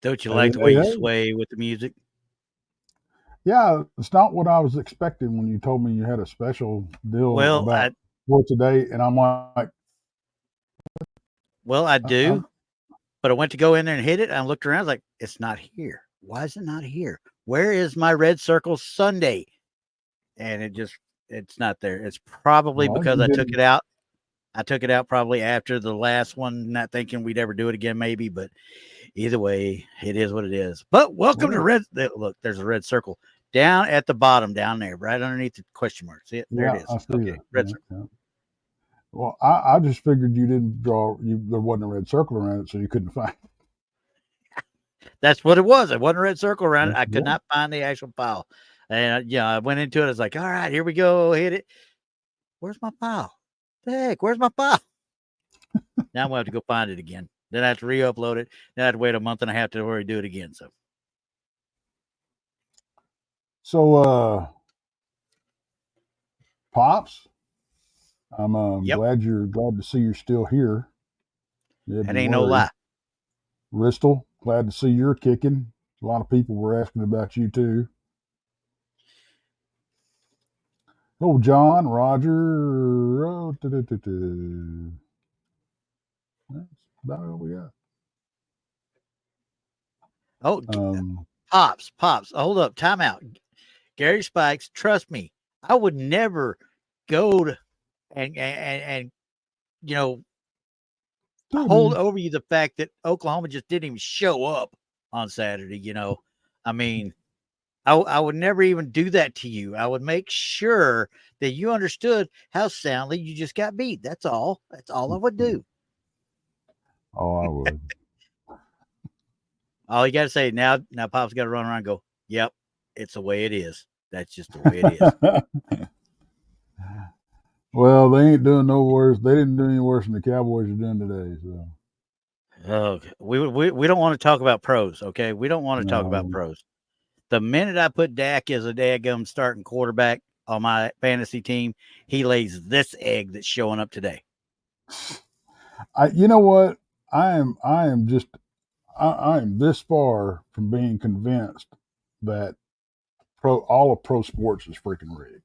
Don't you Hey, like the way hey, you hey. sway with the music? Yeah, it's not what I was expecting when you told me you had a special deal Well, about for today, and I'm like, I I'm, do, but I went to go in there and hit it. And I looked around, I was like, it's not here. Why is it not here? Where is my red circle Sunday? And it's not there. It's probably well, because you I took didn't. it out. I took it out probably after the last one, not thinking we'd ever do it again, maybe. But either way, it is what it is. But welcome to Well, red. Look, there's a red circle down at the bottom, down there, right underneath the question mark. See it? There it yeah, is. I see Okay, that. red Yeah, circle. yeah. Well, I just figured you didn't draw. There wasn't a red circle around it, so you couldn't find. That's what it was. It wasn't a red circle around it. It. I could Yeah. not find the actual file. And I went into it. I was like, all right, here we go. Hit it. Where's my file? The heck, where's my file? Now I'm going to have to go find it again. Then I have to re-upload it. Then I have to wait a month and a half to do it again. So, Pops, I'm Yep, glad to see you're still here. You had that me ain't no worried. lie. Bristol, glad to see you're kicking. A lot of people were asking about you too. Oh, John, Roger. Oh, that's about all we got. Oh, Um, Pops. Hold up. Time out. Gary Spikes, trust me, I would never go to and you know, hold over you the fact that Oklahoma just didn't even show up on Saturday. I mean, I would never even do that to you. I would make sure that you understood how soundly you just got beat. That's all. That's all I would do. oh, I would. All you got to say now, Pop's got to run around and go, yep, it's the way it is. That's just the way it is. Well, they ain't doing no worse. They didn't do any worse than the Cowboys are doing today. So Okay. We don't want to talk about pros, okay? We don't want to talk about no. pros. The minute I put Dak as a daggum starting quarterback on my fantasy team, he lays this egg that's showing up today. You know what? I am just I am this far from being convinced that all of pro sports is freaking rigged.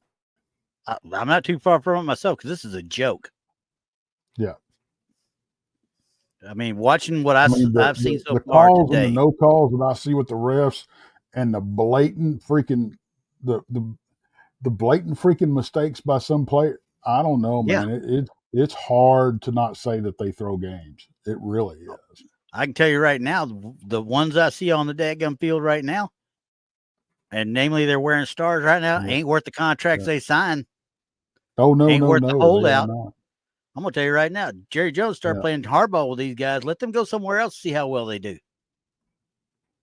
I'm not too far from it myself because this is a joke. Yeah. I mean, watching what I mean I've seen so the far calls and the today. no calls that I see with the refs and the blatant freaking the the the blatant freaking mistakes by some player. I don't know, Yeah, man. It's hard to not say that they throw games. It really is. I can tell you right now, the ones I see on the daggum field right now, and namely they're wearing stars right now, Yeah, ain't worth the contracts yeah. they sign. Oh no, Ain't no, worth the no, they are holdout. not. I'm gonna tell you right now, Jerry Jones start Yeah. playing hardball with these guys. Let them go somewhere else, see how well they do.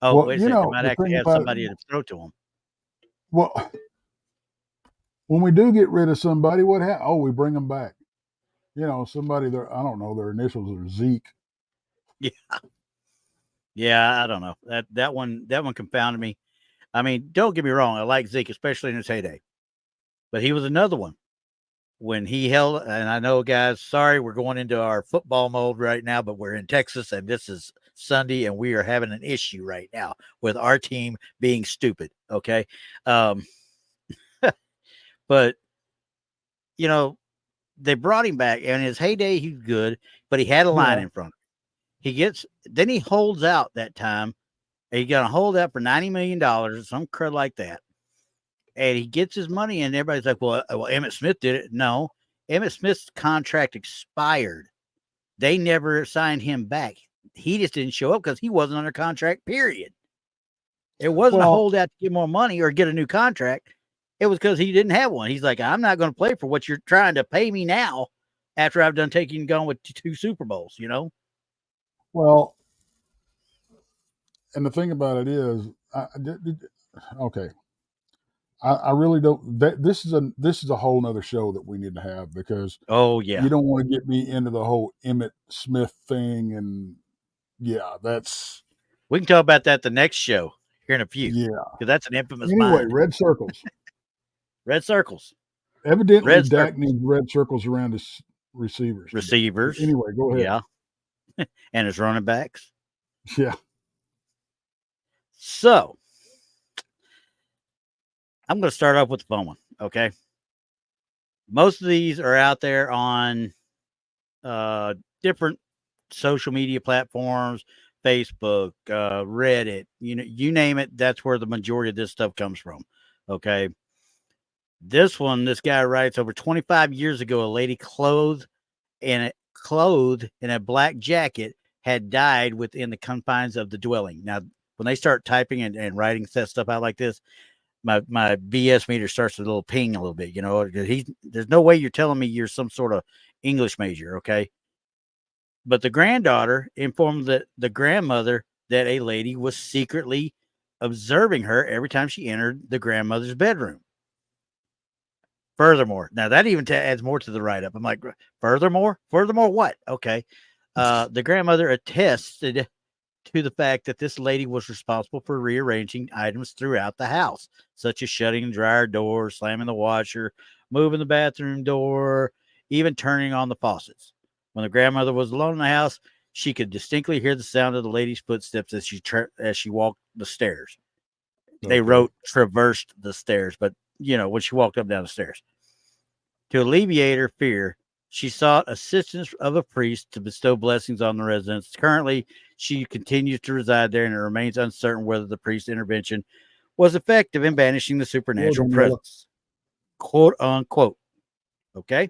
Oh, Well, wait a second, they might the actually thing have about it, somebody to throw to them. well, when we do get rid of somebody, what happens? Oh, we bring them back. Somebody there. I don't know. Their initials are Zeke. Yeah, yeah, I don't know. That one confounded me. I mean, don't get me wrong, I like Zeke, especially in his heyday. But he was another one when he held, and I know, guys, sorry, we're going into our football mode right now, but we're in Texas and this is Sunday and we are having an issue right now with our team being stupid. Okay. Um, but, you know, they brought him back and in his heyday, he's good, but he had a line Yeah. in front of him. Then he holds out that time. And he got to hold out for $90 million or some crud like that. And he gets his money, and everybody's like, well, Emmitt Smith did it. No, Emmitt Smith's contract expired. They never signed him back. He just didn't show up because he wasn't under contract, period. It wasn't a Well, holdout to get more money or get a new contract. It was because he didn't have one. He's like, I'm not going to play for what you're trying to pay me now after I've done gone with 2 Super Bowls. well, and the thing about it is, okay. I really don't. This is a whole nother show that we need to have because Oh, yeah. you don't want to get me into the whole Emmett Smith thing, and yeah, that's We can talk about that the next show here in a few yeah. because that's an infamous Anyway, mind. red circles. Red circles. Evidently, Red Dak circles. needs red circles around his receivers today. Receivers. Anyway, go ahead. Yeah. And his running backs. Yeah. So I'm going to start off with the fun one. Okay. Most of these are out there on different social media platforms, Facebook, Reddit, you name it. That's where the majority of this stuff comes from. Okay. This guy writes over 25 years ago, a lady clothed in a black jacket had died within the confines of the dwelling. Now, when they start typing and writing stuff out like this, my BS meter starts to little ping a little bit. There's no way you're telling me you're some sort of English major, okay? But the granddaughter informed the grandmother that a lady was secretly observing her every time she entered the grandmother's bedroom. Furthermore, now that even adds more to the write up. I'm like, furthermore what? Okay. The grandmother attested to the fact that this lady was responsible for rearranging items throughout the house, such as shutting the dryer door, slamming the washer, moving the bathroom door, even turning on the faucets. When the grandmother was alone in the house, she could distinctly hear the sound of the lady's footsteps as she walked the stairs. They Okay. wrote traversed the stairs, but when she walked up and down the stairs. To alleviate her fear, she sought assistance of a priest to bestow blessings on the residents. Currently, she continues to reside there, and it remains uncertain whether the priest's intervention was effective in banishing the supernatural presence. Quote unquote. Okay?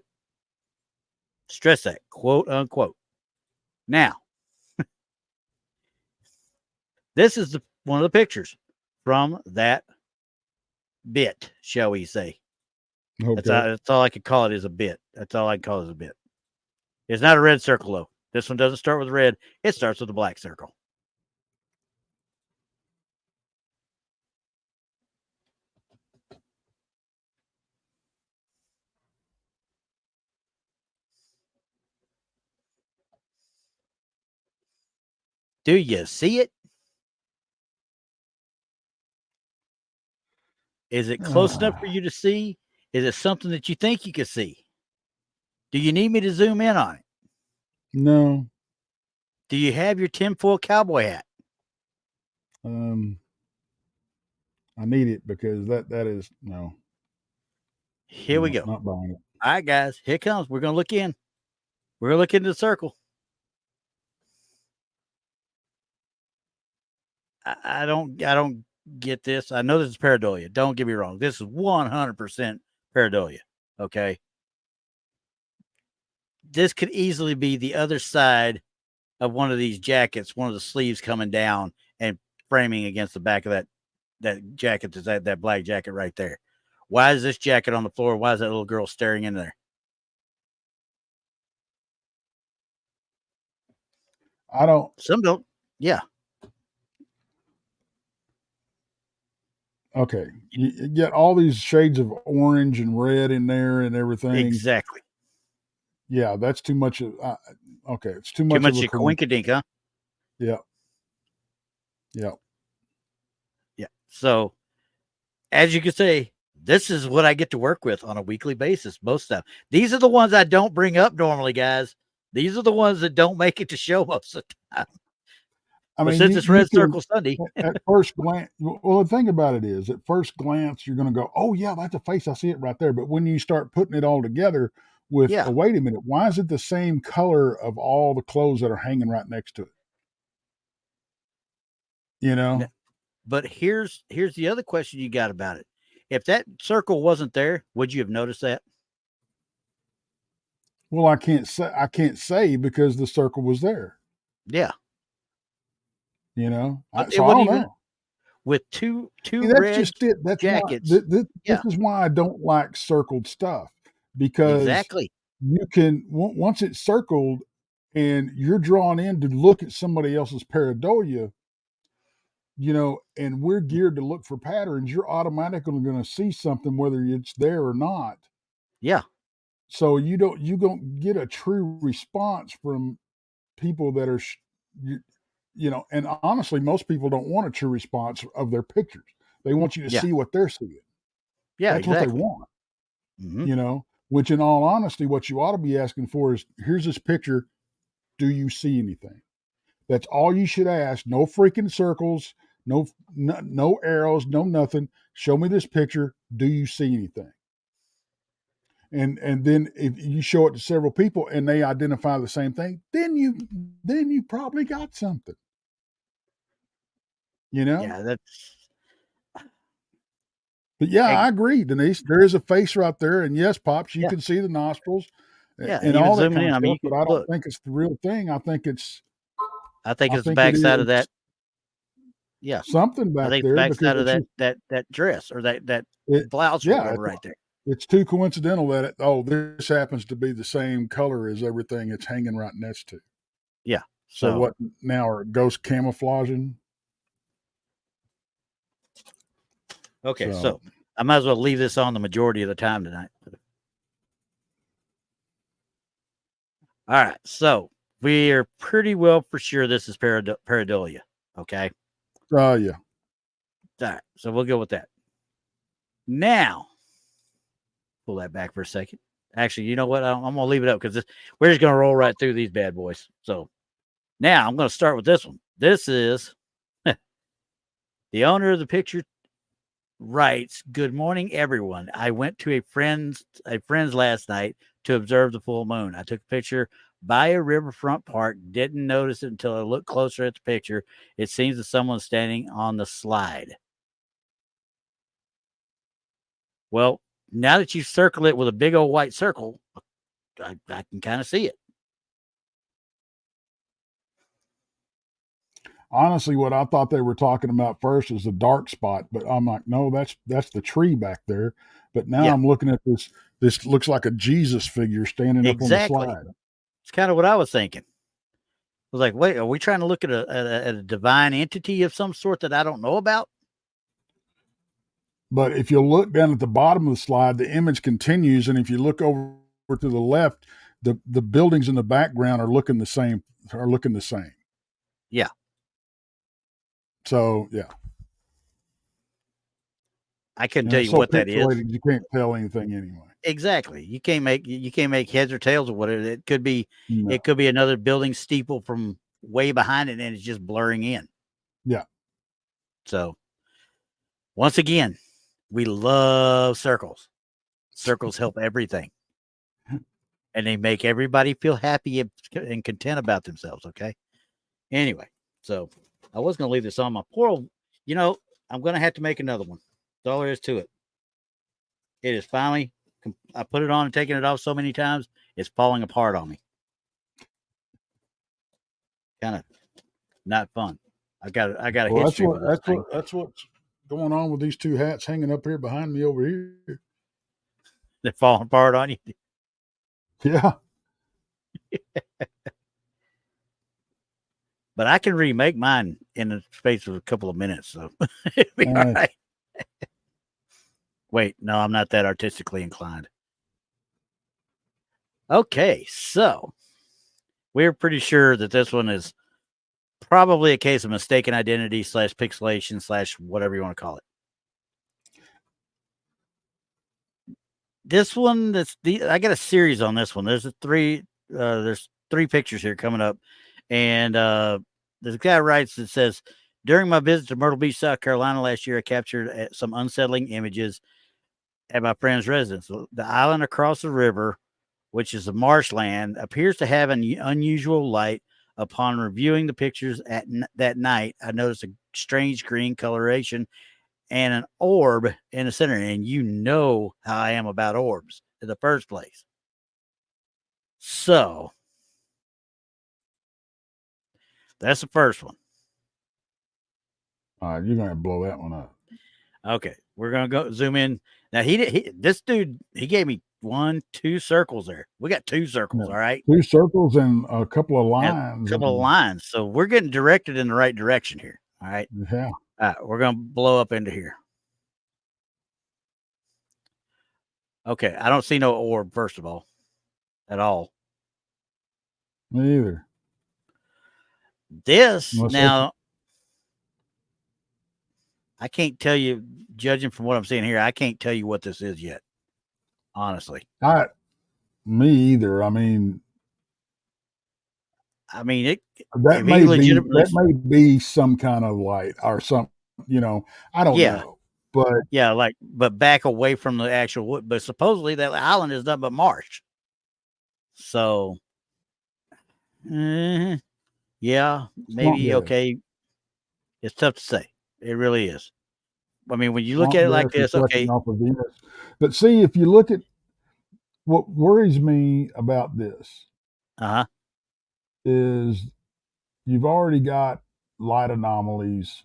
Stress that. Quote unquote. Now, this is one of the pictures from that bit, shall we say. Okay. That's all I could call it is a bit. That's all I can call it is a bit. It's not a red circle, though. This one doesn't start with red. It starts with a black circle. Do you see it? Is it close enough for you to see? Is it something that you think you can see? Do you need me to zoom in on it? No. Do you have your tinfoil cowboy hat? Um, I need it because that is no. Here we No, go. not buying it. All right, guys, here it comes. We're gonna look in. We're gonna look into the circle. I don't get this. I know this is pareidolia. Don't get me wrong. This is 100% pareidolia. Okay. This could easily be the other side of one of these jackets, one of the sleeves coming down and framing against the back of that jacket. That black jacket right there. Why is this jacket on the floor? Why is that little girl staring in there? I don't. Some don't. Yeah. Okay. You get all these shades of orange and red in there and everything. Exactly. Yeah, that's too much of. Okay, it's too Too much of much a of coincidence. coinkadink, huh? Yeah. Yeah. Yeah. So as you can say, this is what I get to work with on a weekly basis. Most stuff. These are the ones I don't bring up normally, guys. These are the ones that don't make it to show most of the time. I But mean, since you it's you Red can Circle Sunday, at first glance. Well, the thing about it is, at first glance, you're going to go, "Oh yeah, that's a face. I see it right there." But when you start putting it all together, with, yeah. "Oh wait a minute, why is it the same color of all the clothes that are hanging right next to it?" You know. But here's the other question you got about it. If that circle wasn't there, would you have noticed that? Well, I can't say because the circle was there. Yeah. You know. But it So I wouldn't don't even know. with two That's red just it. That's why jackets. this Yeah, is why I don't like circled stuff, because exactly. you can once it's circled and you're drawn in to look at somebody else's pareidolia, and we're geared to look for patterns, you're automatically going to see something whether it's there or not. Yeah. So you don't get a true response from people that are you, and honestly, most people don't want a true response of their pictures. They want you to Yeah. see what they're seeing. Yeah, That's what they exactly. want, Hmm. which in all honesty, what you ought to be asking for is, here's this picture. Do you see anything? That's all you should ask. No freaking circles, no arrows, no nothing. Show me this picture. Do you see anything? And then if you show it to several people and they identify the same thing, then you probably got something. You know? Yeah, that's But yeah, egg. I agree, Denise. There is a face right there, and yes, pops, you Yeah, can see the nostrils yeah, and and even all that zooming kind in. of I mean, stuff. you But could I don't look. think it's the real thing. I think I it's the think it backside of is that. Yeah, something I back think it's the there because backside of it's just that dress or that it. blouse or Yeah, whatever right there. it's too coincidental that this happens to be the same color as everything it's hanging right next to. Yeah. So So what now? Are ghosts camouflaging? okay, So so I might as well leave this on the majority of the time tonight. All right, so we are pretty well for sure this is pareidolia. Okay. yeah. All right, so we'll go with that. Now, pull that back for a second. Actually, you know what? I'm going to leave it up because we're just going to roll right through these bad boys. So now I'm going to start with this one. This is the owner of the picture writes, "Good morning, everyone. I went to a friend's last night to observe the full moon. I took a picture by a riverfront park. Didn't notice it until I looked closer at the picture. It seems that someone's standing on the slide." Well, now that you circle it with a big old white circle, I can kind of see it. Honestly, what I thought they were talking about first is the dark spot, but I'm like, no, that's the tree back there. But now Yeah, I'm looking at this. This looks like a Jesus figure standing up on the exactly. slide. It's kind of what I was thinking. I was like, wait, are we trying to look at a divine entity of some sort that I don't know about? But if you look down at the bottom of the slide, the image continues, and if you look over to the left, the buildings in the background are looking the same. Are looking the same. Yeah. So yeah, I couldn't and tell it's you so what that is. pixelated you can't tell anything anyway. Exactly. You can't make heads or tails of what it could be. No. It could be another building steeple from way behind it, and it's just blurring in. Yeah. So once again, we love circles. Circles help everything, and they make everybody feel happy and content about themselves. Okay. Anyway, so I was going to leave this on my poor. I'm going to have to make another one. That's all there is to it. It is finally. I put it on and taken it off so many times, it's falling apart on me. Kind of not fun. I got a Well, history with this thing. that's what's going on with these two hats hanging up here behind me over here. They're falling apart on you. Yeah. But I can remake mine in the space of a couple of minutes, so it'll be all right. Wait, no, I'm not that artistically inclined. Okay, so we're pretty sure that this one is probably a case of mistaken identity / pixelation / whatever you want to call it. This one, I got a series on this one. There's three pictures here coming up, and this guy writes, it says, "During my visit to Myrtle Beach, South Carolina last year, I captured some unsettling images at my friend's residence. The island across the river, which is a marshland, appears to have an unusual light. Upon reviewing the pictures that night, I noticed a strange green coloration and an orb in the center. And you know how I am about orbs in the first place. So that's the first one. All right, you're gonna blow that one up. Okay, we're gonna go zoom in. Now this dude, he gave me 1-2 circles there. We got 2 circles, Yeah. all right. 2 circles and a couple of And lines. a couple of lines. So we're getting directed in the right direction here. All right. Yeah. All right, we're gonna blow up into here. Okay, I don't see no orb, first of all, at all. Me either. This Unless now, I can't tell you, judging from what I'm seeing here, I can't tell you what this is yet. Honestly, me either. I mean, it. that If he legitimately, may be some kind of light or something I don't Yeah, know, but yeah, like, but back away from the actual wood. But supposedly that island is nothing but marsh. So, eh, yeah, swamp maybe gas, okay. It's tough to say. It really is. I mean, when you look swamp at it like gas this, reflecting okay, off of Venus. But see, if you look at what worries me about this uh-huh. is you've already got light anomalies.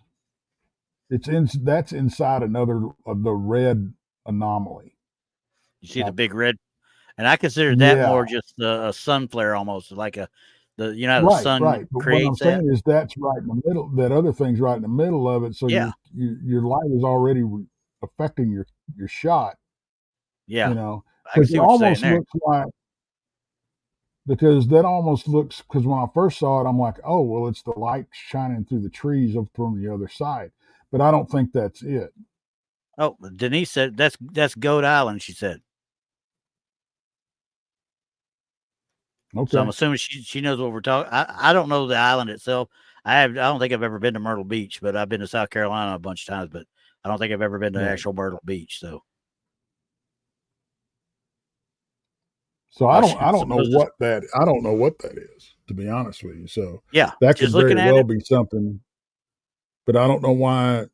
That's inside another of the red anomaly. You see the Like, big red, and I consider that yeah, more just a sun flare almost, like how the right, sun right. But what I'm creates that. saying is that's right in the middle. That other thing's right in the middle of it. So Yeah, your light is already affecting your shot. yeah. I can Because it see what you're saying almost there. looks like because that almost looks because when I first saw it, I'm like, oh well, it's the light shining through the trees up from the other side. But I don't think that's it. Oh, Denise said that's Goat Island. She said. So I'm Okay. assuming she knows what we're talking. I don't know the island itself. I don't think I've ever been to Myrtle Beach, but I've been to South Carolina a bunch of times. But I don't think I've ever been to Right. actual Myrtle Beach. So So oh, I don't know what that is, to be honest with you. So yeah, that just could very looking at well it, be something, but I don't know why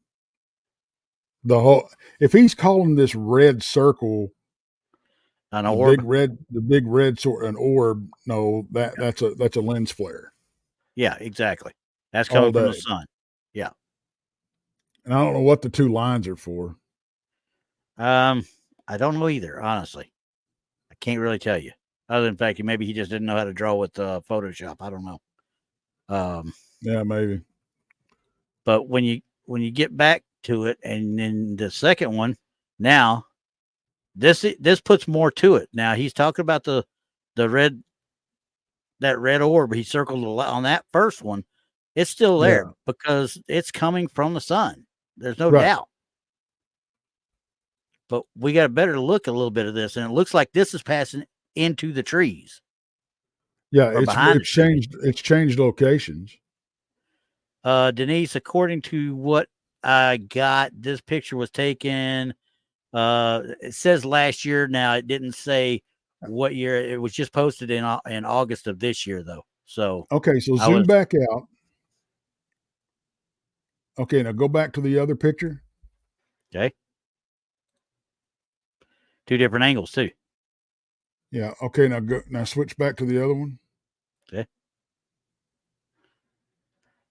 the whole if he's calling this red circle an orb. the big red sort an orb, no, that's a lens flare Yeah, exactly. That's all coming from the day. sun. Yeah. And I don't know what the two lines are for. Um, I don't know either. Honestly, I can't really tell you. Other than the fact, maybe he just didn't know how to draw with Photoshop. I don't know. Um, Yeah, maybe. but when you get back to it, and then the second one, now this puts more to it. Now he's talking about the red that red orb. He circled on that first one. It's still there Yeah. because it's coming from the sun. There's no Right. doubt. But we got a better look a little bit of this, and it looks like this is passing into the trees Yeah, or behind the trees. it's changed locations. Denise, according to what I got, this picture was taken. It says last year. Now it didn't say what year. It was just posted in August of this year, though. So Okay, so I zoom was back out. Okay, now go back to the other picture. okay. Two different angles too. Yeah. Okay, now switch back to the other one. Okay.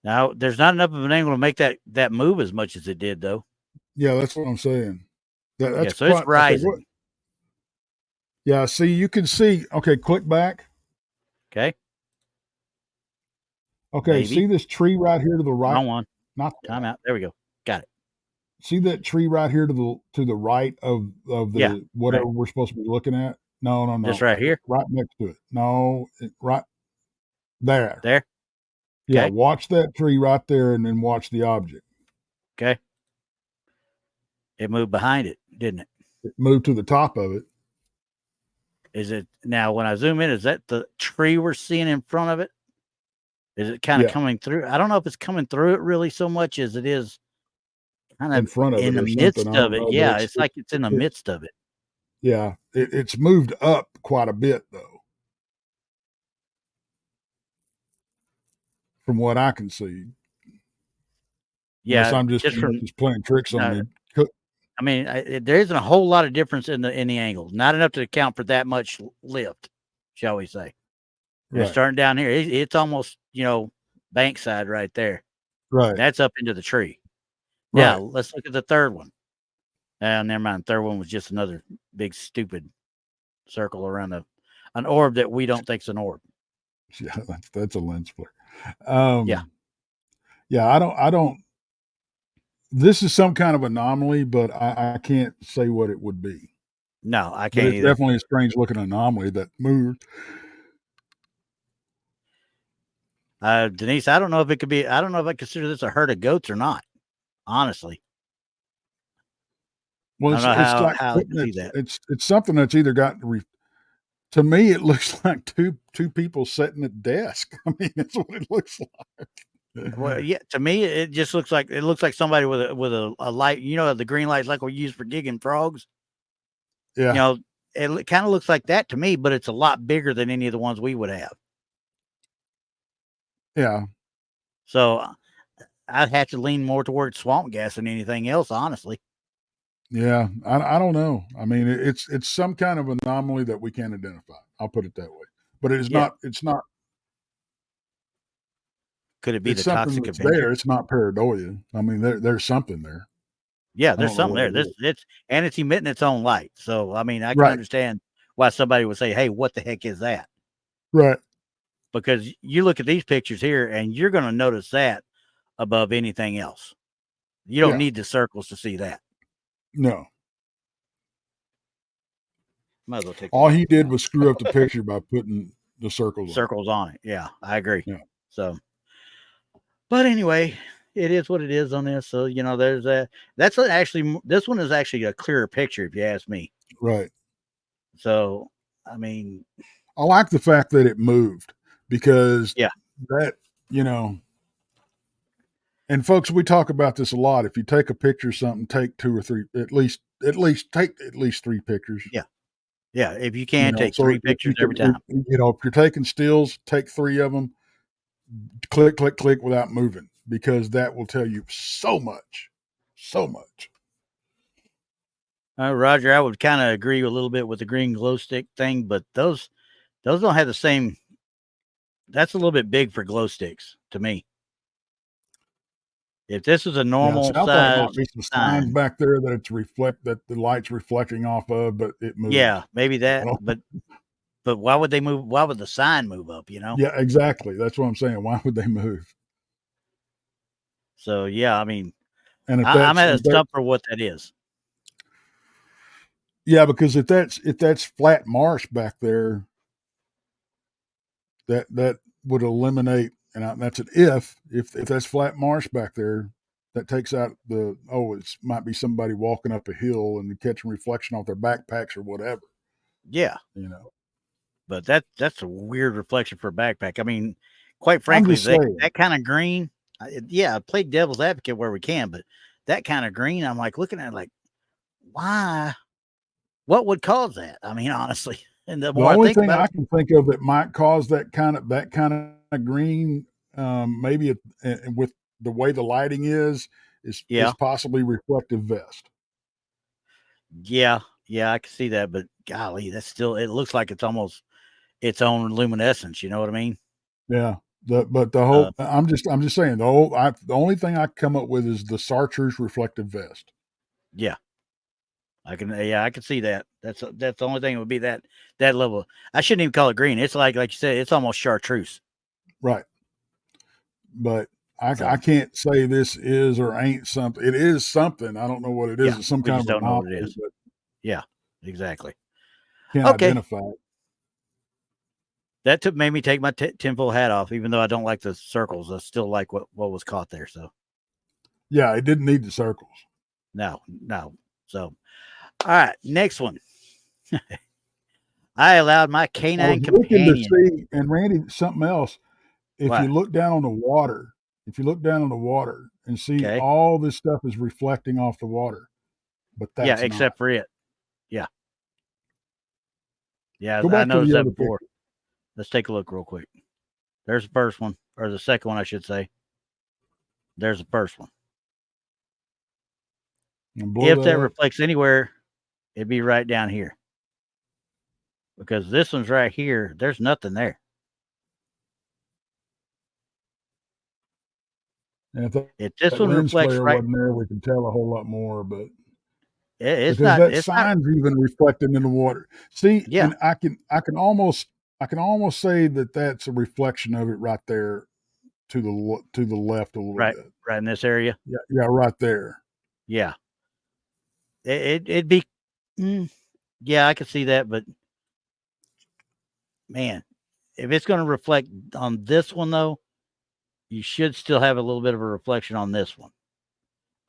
Now there's not enough of an angle to make that move as much as it did, though. Yeah, that's what I'm saying. Yeah. That's So it's quite okay. What? rising. Yeah. See, you can see. Okay, click back. Okay. Okay, Maybe. see this tree right here to the right? Wrong one. Not Time that. out. There we go. Got it. See that tree right here to the right of Yeah. the whatever Right. we're supposed to be looking at? No, no, This no. right here. Right next to it. No, right there. There. Yeah, Okay. watch that tree right there, and then watch the object. Okay. It moved behind it, didn't it? It moved to the top of it. Is it now when I zoom in? Is that the tree we're seeing in front of it? Is it kind of Yeah, coming through? I don't know if it's coming through it really so much as it is kind in of front of in it the or something. midst I of don't it. know, but Yeah, it's like it's in the it's midst of it. yeah, it's moved up quite a bit though, from what I can see. Unless Yeah, just unless from he's playing tricks on no, me. I mean, there isn't a whole lot of difference in the angles. Not enough to account for that much lift, shall we say? And it's Right, starting down here. It's almost bankside right there. right, That's up into the tree. Now right. let's look at the third one. Never mind. Third one was just another big stupid circle around an orb that we don't think's an orb. Yeah, that's a lens flare. Yeah. Yeah, I don't. This is some kind of anomaly, but I can't say what it would be. No, I But can't it's either. definitely a strange looking anomaly that moved. Denise, I don't know if it could be. I don't know if I consider this a herd of goats or not. Honestly, Well, I don't know it's like how I can see that. it's something that's either got to me. It looks like two people sitting at desk. I mean, that's what it looks like. Well, yeah, to me, it just looks like somebody with a light, the green lights like we use for gigging frogs. You Yeah, know, it kind of looks like that to me, but it's a lot bigger than any of the ones we would have. yeah, So I'd have to lean more towards swamp gas than anything else, honestly. yeah. I don't know. I mean, it's some kind of anomaly that we can't identify. I'll put it that way. But it is Yeah. not. It's not. Could it be It's the something Toxic that's there. Avenger? It's not pareidolia. I mean, there's something there. Yeah, I there's don't know something what there. it This is. it's emitting its own light. So I mean, I can Right, understand why somebody would say, "Hey, what the heck is that?" right. Because you look at these pictures here, and you're going to notice that above anything else. You don't Yeah, need the circles to see that. no. Might as well take the All he lights did down. was screw up the picture by putting the circles on Circles on it. Yeah, I agree. it. Yeah, So, but anyway, it is what it is on this. So there's a that's actually this one is actually a clearer picture if you ask me. right. So, I mean, I like the fact that it moved because yeah, that, you know, and folks, we talk about this a lot. If you take a picture of something, take two or three, at least take at least three pictures. yeah, yeah. If you You can know, take so three if pictures you every can, time. if you're taking stills, take three of them, click, click, click without moving because that will tell you so much, so much. Roger, I would kind of agree a little bit with the green glow stick thing, but those don't have the same. That's a little bit big for glow sticks to me. If this is a Yeah, normal see, I thought it size might be some signs sign, back there that that the light's reflecting off of, but it moved. yeah, maybe I that. don't. But why would they move? Why would the sign move up? Yeah, exactly. That's what I'm saying. Why would they move? So yeah, I mean, And I'm at a stump for what that is. yeah, because if that's flat marsh back there, that would eliminate, and that's an if that's flat marsh back there, that takes out it might be somebody walking up a hill and catching reflection off their backpacks or whatever. Yeah, You know, but that's a weird reflection for a backpack. I mean, quite I'm frankly, just saying. that kind of green. Yeah, play devil's advocate where we can, but that kind of green, I'm like looking at it like, why? What would cause that? I mean, honestly, and the The more I only think thing about I it, can think of that might cause that kind of green, maybe with the way the lighting is yeah, possibly reflective vest. yeah, yeah, I can see that. But golly, that's still. It looks like it's almost its own luminescence. You know what I mean? Yeah. But the Uh, whole I'm just saying the only thing I come up with is the Sartreuse reflective vest. yeah, I can see that. That's the only thing that would be that level. I shouldn't even call it green. It's like you said, it's almost chartreuse. Right. But I So can't say this is or ain't something. It is something. I don't know what it is. yeah, It's some we kind just of don't know what it anomaly, is. but Yeah, exactly. can't Okay, identify it. that made me take my tinfoil hat off, even though I don't like the circles. I still like what was caught there. So Yeah, it didn't need the circles. no, no. So all right, next one. I allowed my I was canine looking to companion. see, and Randy, something else. If you What? look down on the water, if you look down on the water and see Okay. all this stuff is reflecting off the water, but Yeah, that's not. except for it. Yeah, yeah. Go I back to noticed the that other before. picture Let's take a look real quick. There's the first one, or the second one, I should say. There's the first one. and blow If that that up. reflects anywhere, it'd be right down here because this one's right here. There's nothing there. And if If this that one lens reflects flare right, wasn't there, we could tell a whole lot more. But it's because not. that It's not. sign's even reflecting in the water. See, Yeah, and I can almost say that that's a reflection of it right there to the left a little right, bit. right in this area. Yeah, yeah, right there. Yeah, it'd be. Mm, yeah, I could see that, but man, if it's going to reflect on this one though, you should still have a little bit of a reflection on this one,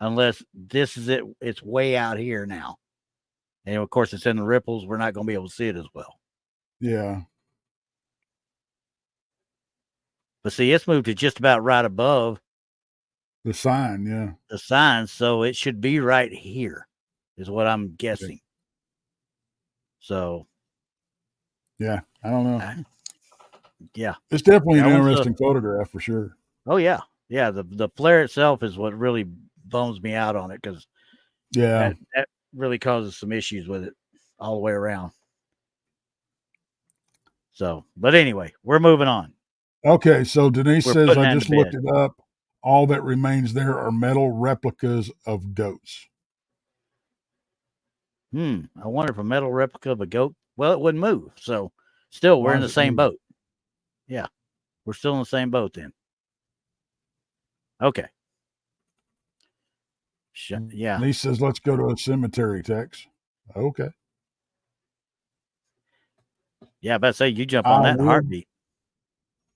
unless this is it. It's way out here now, and of course it's in the ripples. We're not going to be able to see it as well. Yeah. But see, it's moved to just about right above The sign, yeah. the sign, so it should be right here, is what I'm guessing. So, Yeah, I don't know. Yeah, It's definitely an that one's interesting photograph for sure. oh yeah, yeah. The flare itself is what really bums me out on it because Yeah. that really causes some issues with it all the way around. So, but anyway, we're moving on. Okay, so Denise We're says, putting I that to just looked bed. it up. All that remains there are metal replicas of goats. I wonder if a metal replica of a goat. Well, it wouldn't move. So, still, we're Why in is the it same moving? boat. Yeah, we're still in the same boat then. Okay. Yeah. Denise says, let's go to a cemetery, Tex. Okay. Yeah, about to say you jump on I that in a will. heartbeat.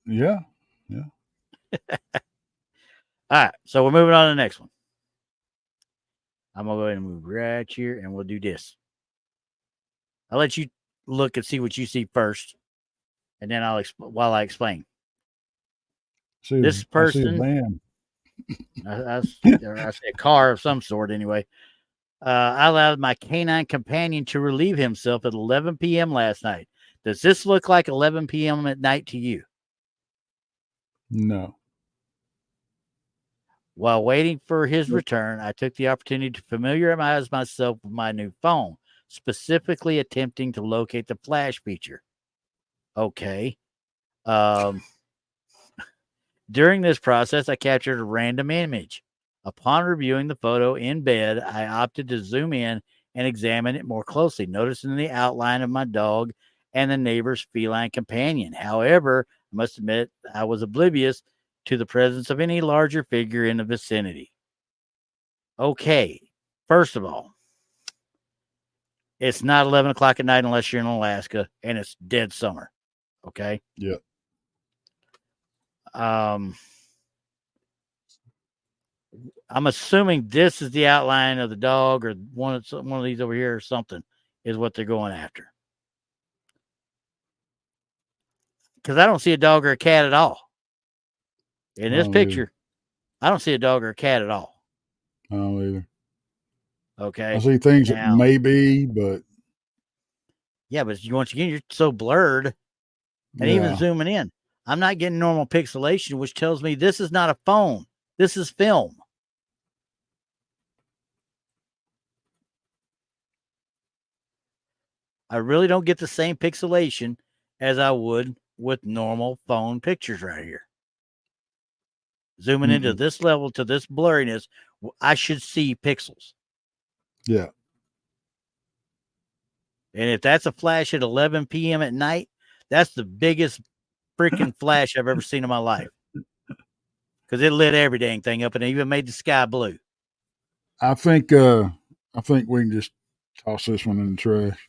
Yeah. Yeah. All right. So, we're moving on to the next one. I'm going to go ahead and move right here and we'll do this. I'll let you look and see what you see first, and then while I explain. This I see a person, van. I say a car of some sort anyway. I allowed my canine companion to relieve himself at 11 p.m. last night. Does this look like 11 p.m. at night to you? No. While waiting for his return, I took the opportunity to familiarize myself with my new phone, specifically attempting to locate the flash feature. Okay. During this process, I captured a random image. Upon reviewing the photo in bed, I opted to zoom in and examine it more closely, noticing the outline of my dog and the neighbor's feline companion. However, I must admit I was oblivious to the presence of any larger figure in the vicinity. Okay, first of all, it's not 11 o'clock at night unless you're in Alaska and it's dead summer. Okay. Yeah. I'm assuming this is the outline of the dog or one of these over here or something is what they're going after. Because I don't see a dog or a cat at all. In this picture, I don't see a dog or a cat at all. I don't either. Okay. I see things that Now, may be, but yeah, but once again, you're so blurred and even yeah. zooming in. I'm not getting normal pixelation, which tells me this is not a phone. This is film. I really don't get the same pixelation as I would with normal phone pictures right here. Zooming into this level to this blurriness, I should see pixels. Yeah. And if that's a flash at 11 p.m. at night, that's the biggest freaking flash I've ever seen in my life. Because it lit every dang thing up and it even made the sky blue. I think we can just toss this one in the trash.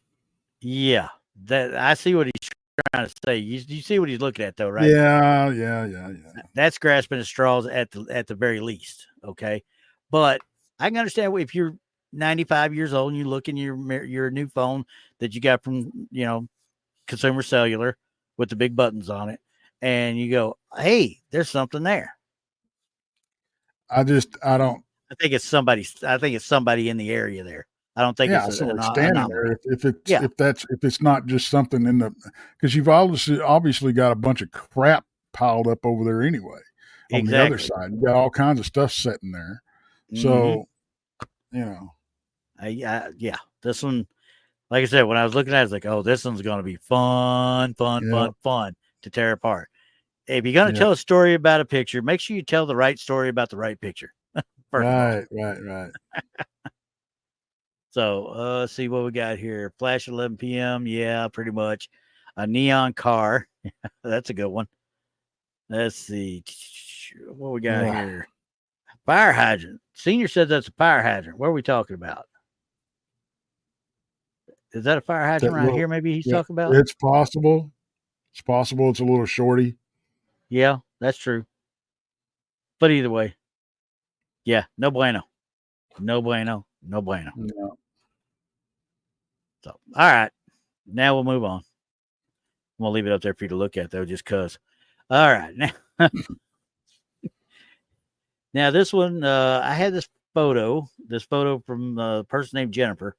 Yeah. That I see what he's trying to say. You see what he's looking at though, right? Yeah. That's grasping at straws at the very least. Okay. But I can understand if you're 95 years old and you look in your new phone that you got from, Consumer Cellular with the big buttons on it, and you go, hey, there's something there. I don't. I think it's somebody in the area there. I don't think Yeah, it's I saw an it standing anomaly. there. Yeah, If it's not just something in the, because you've obviously got a bunch of crap piled up over there anyway. On the other exactly. side, you got all kinds of stuff sitting there. Mm-hmm. So, you know, Yeah. This one, like I said, when I was looking at it, I was like, oh, this one's going to be fun yeah, to tear apart. If you're going to yeah, tell a story about a picture, make sure you tell the right story about the right picture. First of all. right. So let's see what we got here. Flash 11 p.m. Yeah, pretty much. A neon car. That's a good one. Let's see what we got here. Fire hydrant. Senior says that's a fire hydrant. What are we talking about? Is that a fire hydrant That right little, here? Maybe he's yeah, talking about. it's possible. It's possible. It's a little shorty. Yeah, that's true. But either way, yeah, no bueno. No bueno. No bueno. Yeah. So, all right. Now we'll move on. I'm going to leave it up there for you to look at, though, just because. All right. Now this one, I had this photo from a person named Jennifer.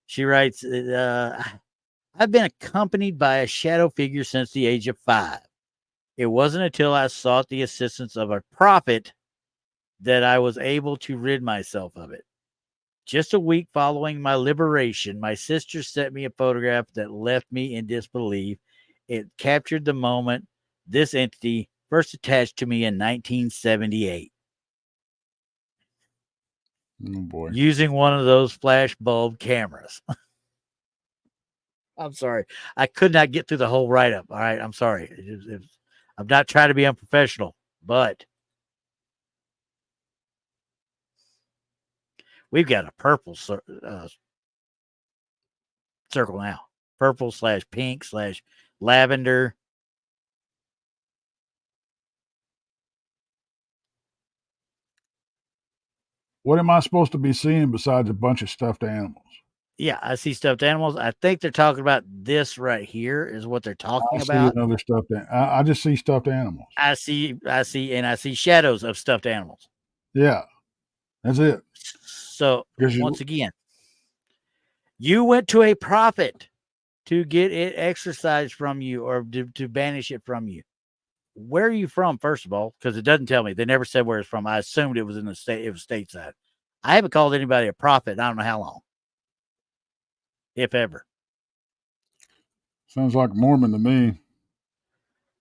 She writes, I've been accompanied by a shadow figure since the age of 5. It wasn't until I sought the assistance of a prophet that I was able to rid myself of it. Just a week following my liberation, my sister sent me a photograph that left me in disbelief. It captured the moment this entity first attached to me in 1978 Oh boy. using one of those flash bulb cameras. I'm sorry. I could not get through the whole write up. All right. I'm sorry. I'm not trying to be unprofessional, but we've got a purple circle now. Purple slash pink slash lavender. What am I supposed to be seeing besides a bunch of stuffed animals? Yeah, I see stuffed animals. I think they're talking about this right here is what they're talking I see about. another stuffed. I just see stuffed animals. And I see shadows of stuffed animals. Yeah, that's it. So Because once you, again, you went to a prophet to get it exorcised from you or to banish it from you. Where are you from, first of all? Because it doesn't tell me. They never said where it's from. I assumed it was in the state. It was stateside. I haven't called anybody a prophet. I don't know how long, if ever. sounds like Mormon to me.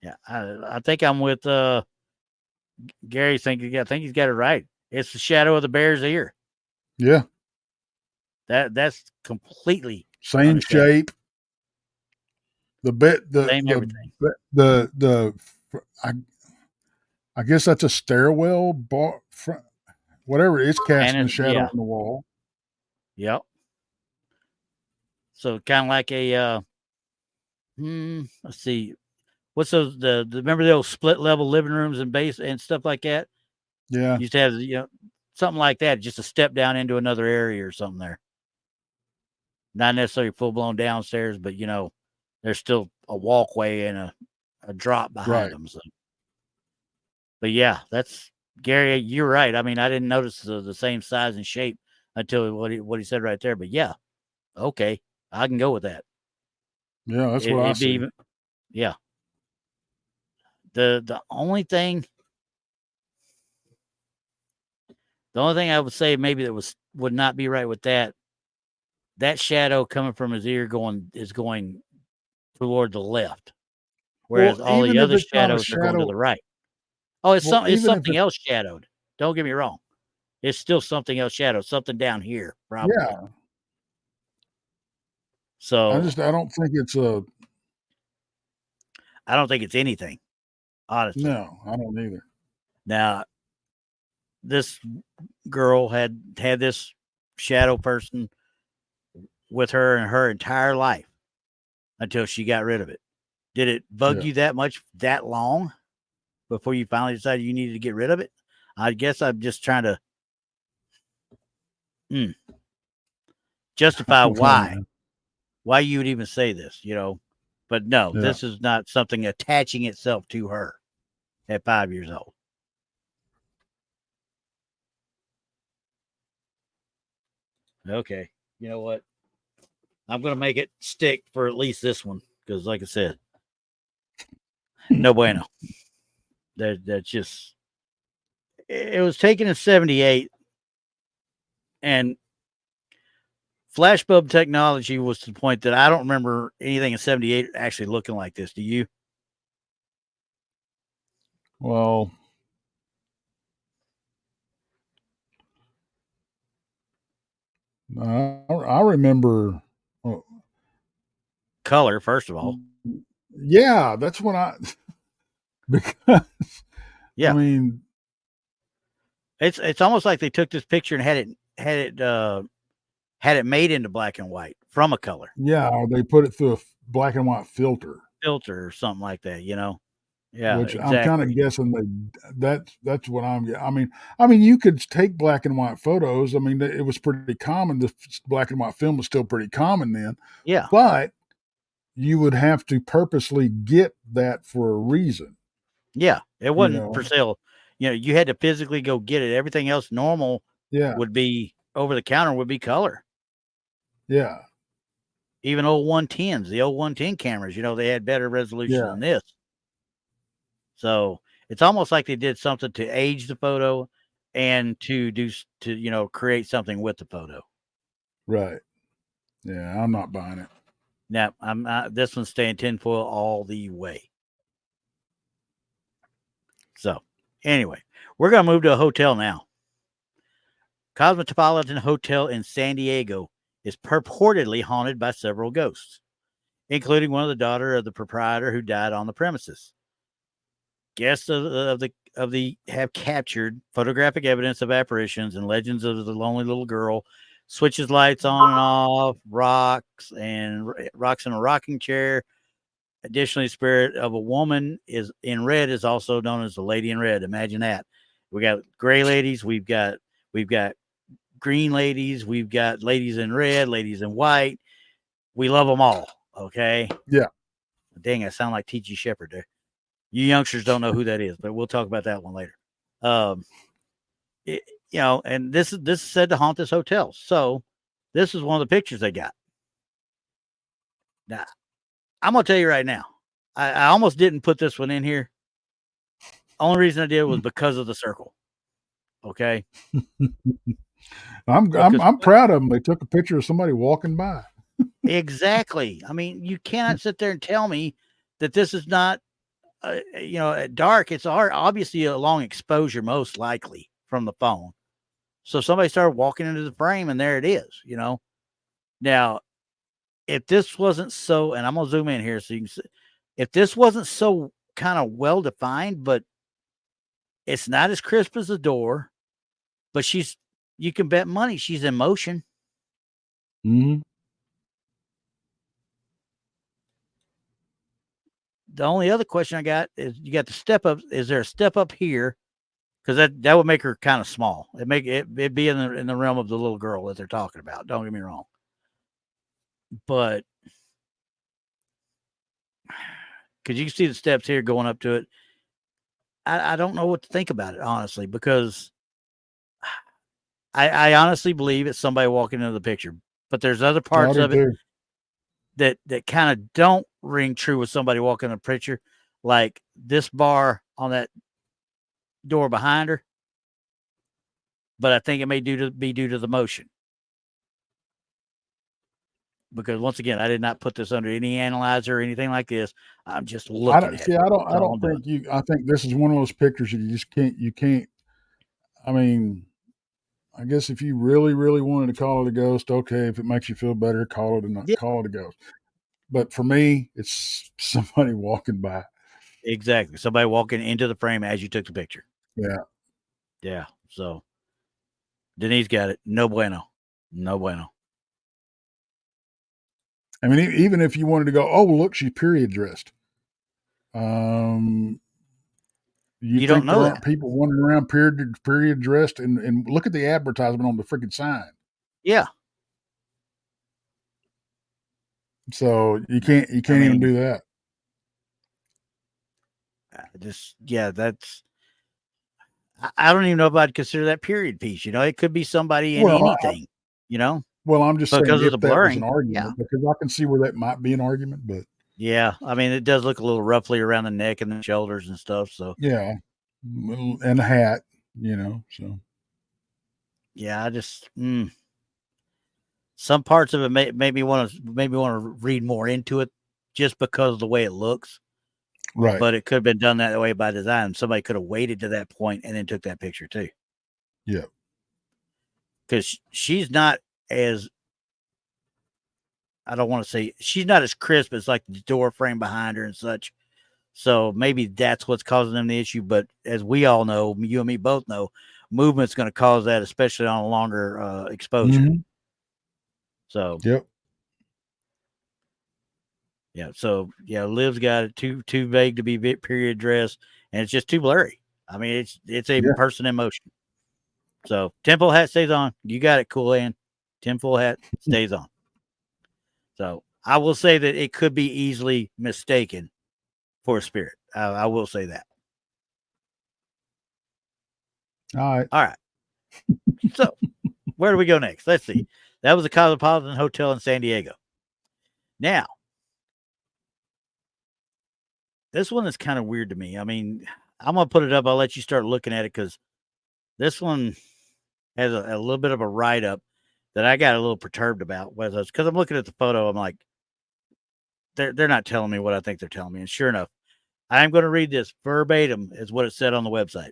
Yeah, I think I'm with Gary. I think he's got it right. It's the shadow of the bear's ear. Yeah, That's completely same understandable. shape. The bit Same everything. the I I guess that's a stairwell bar, whatever. It's And casting a it, shadow yeah, on the wall. yep. So kind of like a let's see, what's those the remember the old split level living rooms and base and stuff like that? Yeah, You used to have something like that, just a step down into another area or something there. Not necessarily full blown downstairs, but there's still a walkway and a drop behind right. them. So, but yeah, that's Gary. You're right. I mean, I didn't notice the same size and shape until what he said right there. But yeah, okay, I can go with that. Yeah, that's what I It'd be see. even, yeah. The only thing, I would say maybe that would not be right with that shadow coming from his ear is going toward the left, Well, whereas all the even if other it's not a shadows are going to shadow, the right. Oh, well, it's even if something it's else shadowed. Don't get me wrong. It's still something else shadowed, something down here, probably. yeah, So I don't think it's a I don't think it's anything, honestly. no. I don't either. Now, this girl had this shadow person with her in her entire life until she got rid of it. Did it bug Yeah, you that much that long before you finally decided you needed to get rid of it? I guess I'm just trying to mm, I justify don't know, man. why you would even say this. But no, Yeah, this is not something attaching itself to her at 5 years old. Okay. You know what? I'm going to make it stick for at least this one because, like I said, no bueno. That's just, it was taken in 78, and flashbulb technology was to the point that I don't remember anything in 78 actually looking like this. Do you? well, I remember. Oh, Color, first of all. yeah, that's when I because I Yeah. mean, It's almost like they took this picture and had it made into black and white from a color yeah, they put it through a black and white filter, filter or something like that. Yeah, which I'm kind of exactly. guessing that's what I mean, you could take black and white photos. I mean, it was pretty common. The black and white film was still pretty common then, Yeah. but you would have to purposely get that for a reason. Yeah, it You wasn't for know, sale. You had to physically go get it. Everything else normal yeah, would be over the counter, would be color. yeah, Even old 110s, the old 110 cameras, they had better resolution yeah, than this. So it's almost like they did something to age the photo and to create something with the photo. right. Yeah, I'm not buying it. Now I'm not, this one's staying tinfoil all the way. So anyway, we're gonna move to a hotel now. Cosmopolitan Hotel in San Diego is purportedly haunted by several ghosts, including one of the daughter of the proprietor who died on the premises. Guests of the have captured photographic evidence of apparitions and legends of the lonely little girl, switches lights on and off, rocks in a rocking chair. Additionally, spirit of a woman is in red is also known as the lady in red. Imagine that. We got gray ladies, we've got green ladies, we've got ladies in red, ladies in white. We love them all. Okay. Yeah, Dang, I sound like T.G. Shepherd there. You youngsters don't know who that is, but we'll talk about that one later. Um, it, and this is said to haunt this hotel. So this is one of the pictures they got. Now, I'm gonna tell you right now, I almost didn't put this one in here. Only reason I did was because of the circle. Okay, because I'm proud of them. They took a picture of somebody walking by. exactly. I mean, you cannot sit there and tell me that this is not, at dark. It's obviously a long exposure, most likely from the phone. So somebody started walking into the frame, and there it is. Now, if this wasn't so, and I'm gonna zoom in here so you can see, if this wasn't so kind of well defined, but it's not as crisp as the door, but you can bet money she's in motion. Mm-hmm. The only other question I got is you got the step up. Is there a step up here? Because that would make her kind of small. It'd be in the realm of the little girl that they're talking about. Don't get me wrong, but because you can see the steps here going up to it, I don't know what to think about it honestly, because I honestly believe it's somebody walking into the picture, but there's other I parts do of it too. that kind of don't ring true with somebody walking in the picture, like this bar on that door behind her. But I think it may be due to the motion, because once again, I did not put this under any analyzer or anything like this. I'm just I looking don't at it. see. That's I all don't I'm doing. think you. I think this is one of those pictures you just can't. You can't. I mean, I guess if you really, really wanted to call it a ghost, okay. If it makes you feel better, Yeah, call it a ghost. But for me, it's somebody walking by. exactly. Somebody walking into the frame as you took the picture. Yeah. Yeah. So Denise got it. No bueno. No bueno. I mean, even if you wanted to go, oh look, she's period dressed. Um, you You don't think there know aren't that. people wandering around period dressed? And look at the advertisement on the freaking sign. Yeah. So you I can't even mean, do that. that's, I don't even know if I'd consider that period piece. It could be somebody in Well, anything, you know, well, I'm just saying because of the if that was an blurring. Yeah. argument, because I can see where that might be an argument, but Yeah. I mean, it does look a little roughly around the neck and the shoulders and stuff. So, yeah, and a hat, so yeah, some parts of it made me want to read more into it just because of the way it looks. right, But it could have been done that way by design. Somebody could have waited to that point and then took that picture too, yeah, because she's not as, I don't want to say, she's not as crisp as like the door frame behind her and such. So maybe that's what's causing them the issue. But as we all know, you and me both know, movement's going to cause that, especially on a longer exposure. hmm, So yep, yeah, Liv's got it too vague to be period dress, and it's just too blurry. I mean, it's a yeah, person in motion. So temple hat stays on. You got it, Cool Ann. Temple hat stays on. So I will say that it could be easily mistaken for a spirit. I will say that. All right. All right. So where do we go next? Let's see. That was the Cosmopolitan Hotel in San Diego. Now, this one is kind of weird to me. I mean, I'm going to put it up. I'll let you start looking at it because this one has a little bit of a write up that I got a little perturbed about. Because I'm looking at the photo, I'm like, they're not telling me what I think they're telling me. And sure enough, I'm going to read this verbatim as what it said on the website.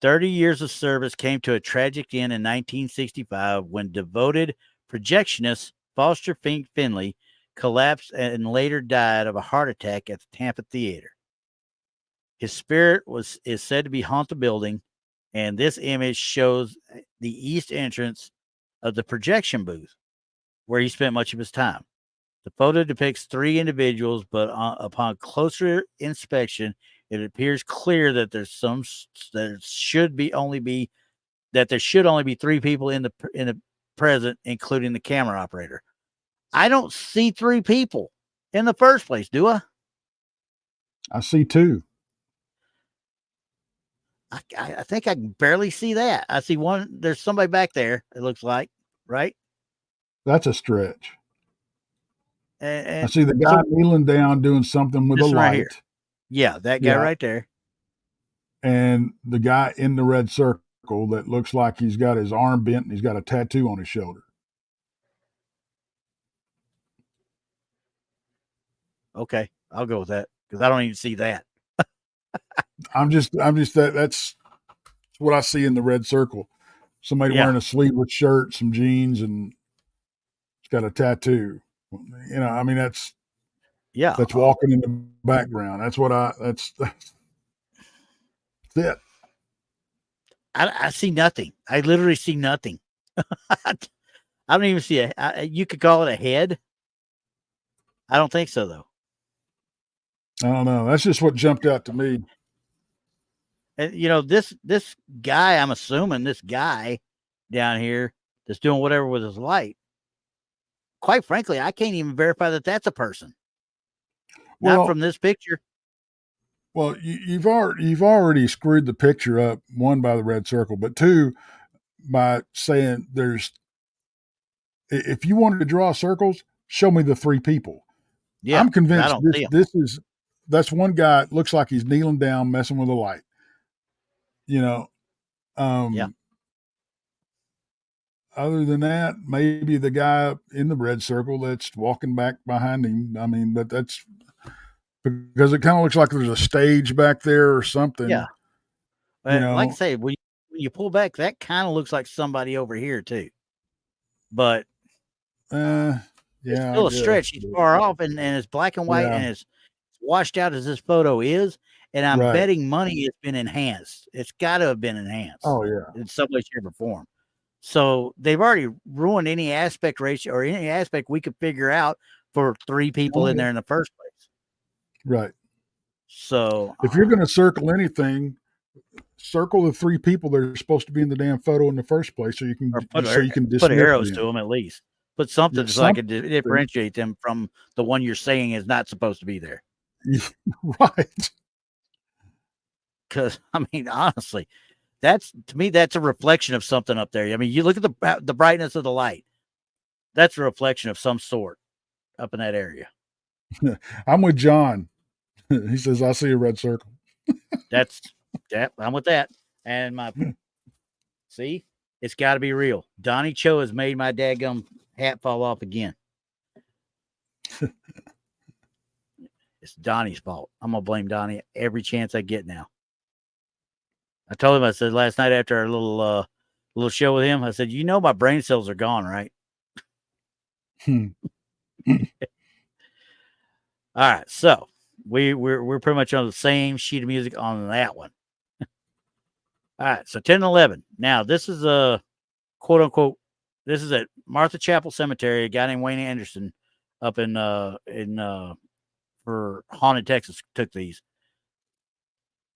30 years of service came to a tragic end in 1965 when devoted projectionist Foster Fink Finley collapsed and later died of a heart attack at the Tampa Theater. His spirit is said to be haunt the building, and this image shows the east entrance of the projection booth where he spent much of his time. The photo depicts three individuals, but upon closer inspection, it appears clear that there should only be three people in the present, including the camera operator. I don't see three people in the first place, do I? I see two. I think I can barely see that. I see one. There's somebody back there. It looks like, right? That's a stretch. I And see the guy so kneeling down doing something with a this one right here, light. yeah, that guy Yeah. right there. And the guy in the red circle that looks like he's got his arm bent and he's got a tattoo on his shoulder. Okay, I'll go with that because I don't even see that. That's what I see in the red circle. Somebody Yeah, wearing a sleeveless shirt, some jeans, and it's got a tattoo. You know, I mean, yeah. that's walking in the background. That's it. I see nothing. I literally see nothing. I don't even see you could call it a head. I don't think so though. I don't know. That's just what jumped out to me. And this guy, I'm assuming this guy down here that's doing whatever with his light. Quite frankly, I can't even verify that that's a person. Not Well, from this picture. well, you've already screwed the picture up. One, by the red circle, but two, by saying if you wanted to draw circles, show me the three people. Yeah, I'm because I convinced don't see him. that's one guy. Looks like he's kneeling down, messing with a light. You know, Yeah, um, other than that, maybe the guy in the red circle that's walking back behind him. I mean, but that's because it kind of looks like there's a stage back there or yeah. something. You But like I know, say, when you pull back, that kind of looks like somebody over here too. But uh, it's yeah, I still a guess. stretch. He's far off, and it's black and white, Yeah, and it's washed out as this photo is. And I'm right. betting money it's been enhanced. It's got to have been enhanced Oh yeah, in some way, shape, or form. So they've already ruined any aspect ratio or any aspect we could figure out for three people oh in yeah, there in the first place. right. So, If you're going to circle anything, circle the three people that are supposed to be in the damn photo in the first place, or so you can put dismiss arrows to them. them at least. Put something Yeah, so I could something. differentiate them from the one you're saying is not supposed to be there. Right. Because I mean, honestly, to me that's a reflection of something up there. I mean, you look at the brightness of the light. That's a reflection of some sort up in that area. I'm with John. He says, I see a red circle. That's I'm with that. And see, it's got to be real. Donnie Cho has made my dadgum hat fall off again. It's Donnie's fault. I'm gonna blame Donnie every chance I get now. I told him, I said last night after our little show with him, I said, my brain cells are gone, right? All right, so we're pretty much on the same sheet of music on that one. All right, so 10 and 11. Now this is a quote unquote. This is at Martha Chapel Cemetery. A guy named Wayne Anderson up in for Haunted Texas took these,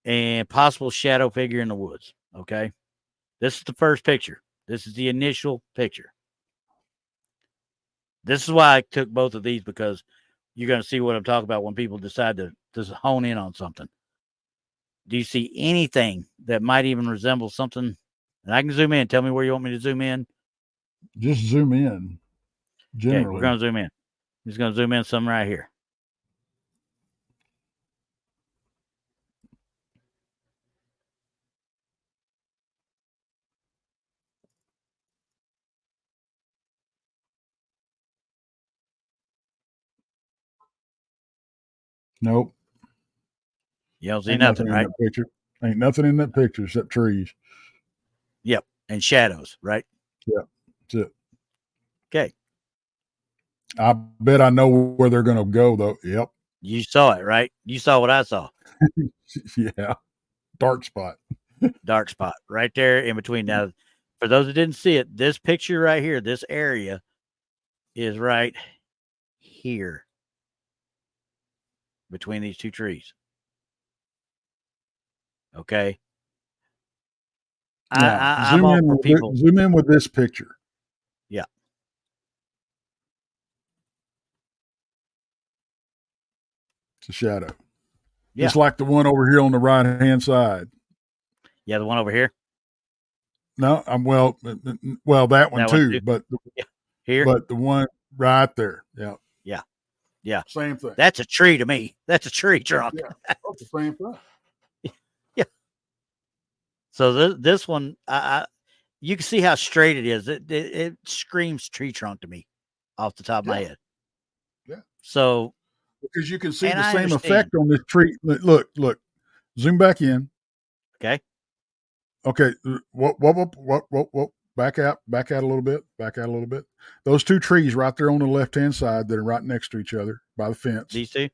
and possible shadow figure in the woods. Okay, this is the first picture. This is the initial picture. This is why I took both of these, because you're going to see what I'm talking about when people decide to hone in on something. Do you see anything that might even resemble something? And I can zoom in. Tell me where you want me to zoom in. Just zoom in. Okay, we're Generally, going to zoom in. Just going to zoom in some right here. nope. You don't see Ain't nothing, nothing in right? that picture. Ain't nothing in that picture except trees. Yep. And shadows, right? Yeah, that's it. Okay. I bet I know where they're going to go, though. Yep. You saw it, right? You saw what I saw. Yeah. Dark spot. Dark spot right there in between. Now, for those that didn't see it, this picture right here, this area is right here between these two trees. Okay. Now I'm zoom all in for with people. zoom in with this picture. Yeah. It's a shadow. Yeah. Just like the one over here on the right hand side. Yeah. The one over here. No, I'm well that one That one too, too. Yeah. Here. but the one right there. Yeah. Yeah. Yeah. Same thing. That's a tree to me. That's a tree trunk. Yeah. That's the same thing. Yeah. So this one, you can see how straight it is. It screams tree trunk to me off the top of my Yeah. head. Yeah. So, Because you can see and the I same understand. effect on this tree. Look. Zoom back in. Okay. Okay. What? Back out a little bit. Back out a little bit. Those two trees right there on the left hand side that are right next to each other by the fence. These two.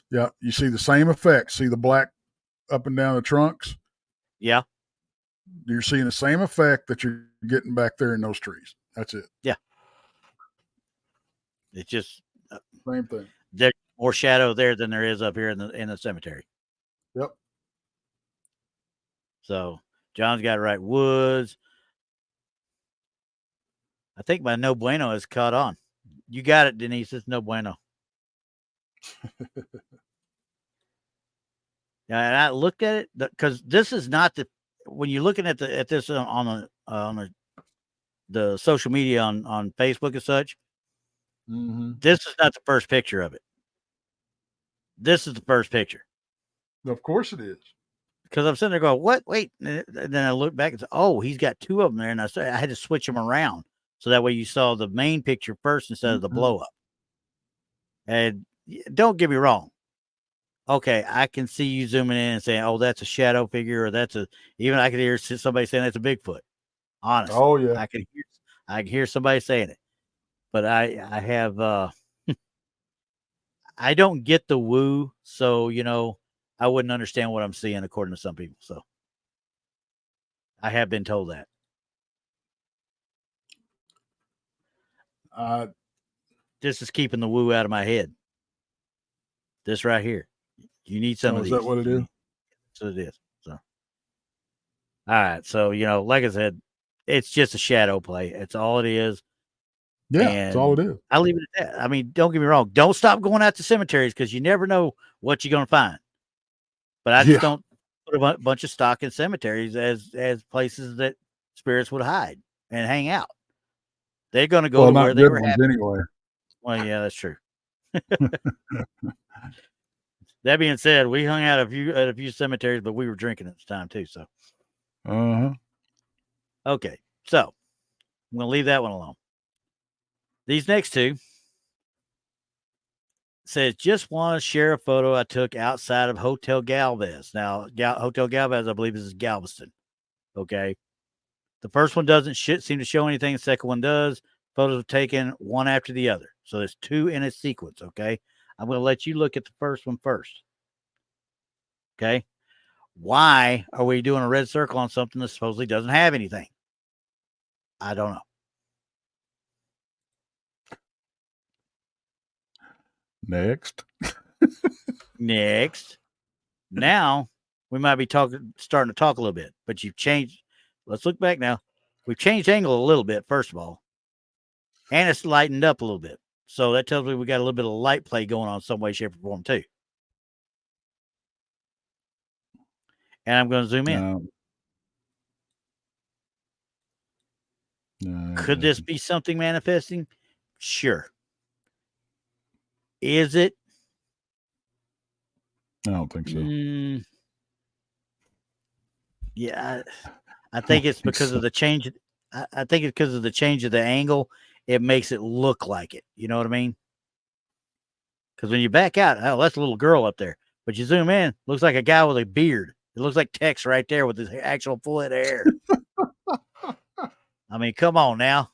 Yeah. You see the same effect. See the black up and down the trunks? Yeah. You're seeing the same effect that you're getting back there in those trees. That's it. Yeah. It's just Same thing. there's more shadow there than there is up here in the cemetery. Yep. So John's got it right. Woods. I think my no bueno is caught on. You got it, Denise. It's no bueno. Yeah, and I looked at it because this is not the when you're looking at this on the social media on Facebook and such. Mm-hmm. This is not the first picture of it. This is the first picture. Of course it is. Because I'm sitting there going, what? Wait. And then I look back and say, oh, he's got two of them there. And I had to switch them around. So that way you saw the main picture first instead of the blow up. And don't get me wrong. Okay, I can see you zooming in and saying, oh, that's a shadow figure, or even I could hear somebody saying that's a Bigfoot. Honestly. Oh yeah. I can hear somebody saying it. But I have I don't get the woo, so I wouldn't understand what I'm seeing according to some people. So I have been told that. This is keeping the woo out of my head. This right here. You need some of is these. that what it is? So it is. So all right. So, like I said, it's just a shadow play. It's all it is. Yeah, and that's all it is. I leave it at that. I mean, don't get me wrong. Don't stop going out to cemeteries because you never know what you're going to find. But I just don't put a bunch of stock in cemeteries as places that spirits would hide and hang out. They're going to go to where they were happy. Anyway. Well, yeah, that's true. That being said, we hung out at a few cemeteries, but we were drinking at the time too. So, okay, so I'm going to leave that one alone. These next two says, just want to share a photo I took outside of Hotel Galvez. Now, Hotel Galvez, I believe, is Galveston. Okay. The first one doesn't seem to show anything. The second one does. Photos are taken one after the other. So there's two in a sequence. Okay. I'm going to let you look at the first one first. Okay. Why are we doing a red circle on something that supposedly doesn't have anything? I don't know. Next. Now we might be starting to talk a little bit, but you've changed. Let's look back now. We've changed angle a little bit, first of all, and it's lightened up a little bit. So that tells me we got a little bit of light play going on some way, shape, or form too. and I'm going to zoom in. No, no, ain't Could this nothing. be something manifesting? Sure. Is it? I don't think so. Mm, yeah, I I think don't it's think because of so. the change. I think it's because of the change of the angle. It makes it look like it. You know what I mean? Because when you back out, oh, that's a little girl up there. But you zoom in, looks like a guy with a beard. It looks like Tex right there with his actual full head of hair. I mean, come on now.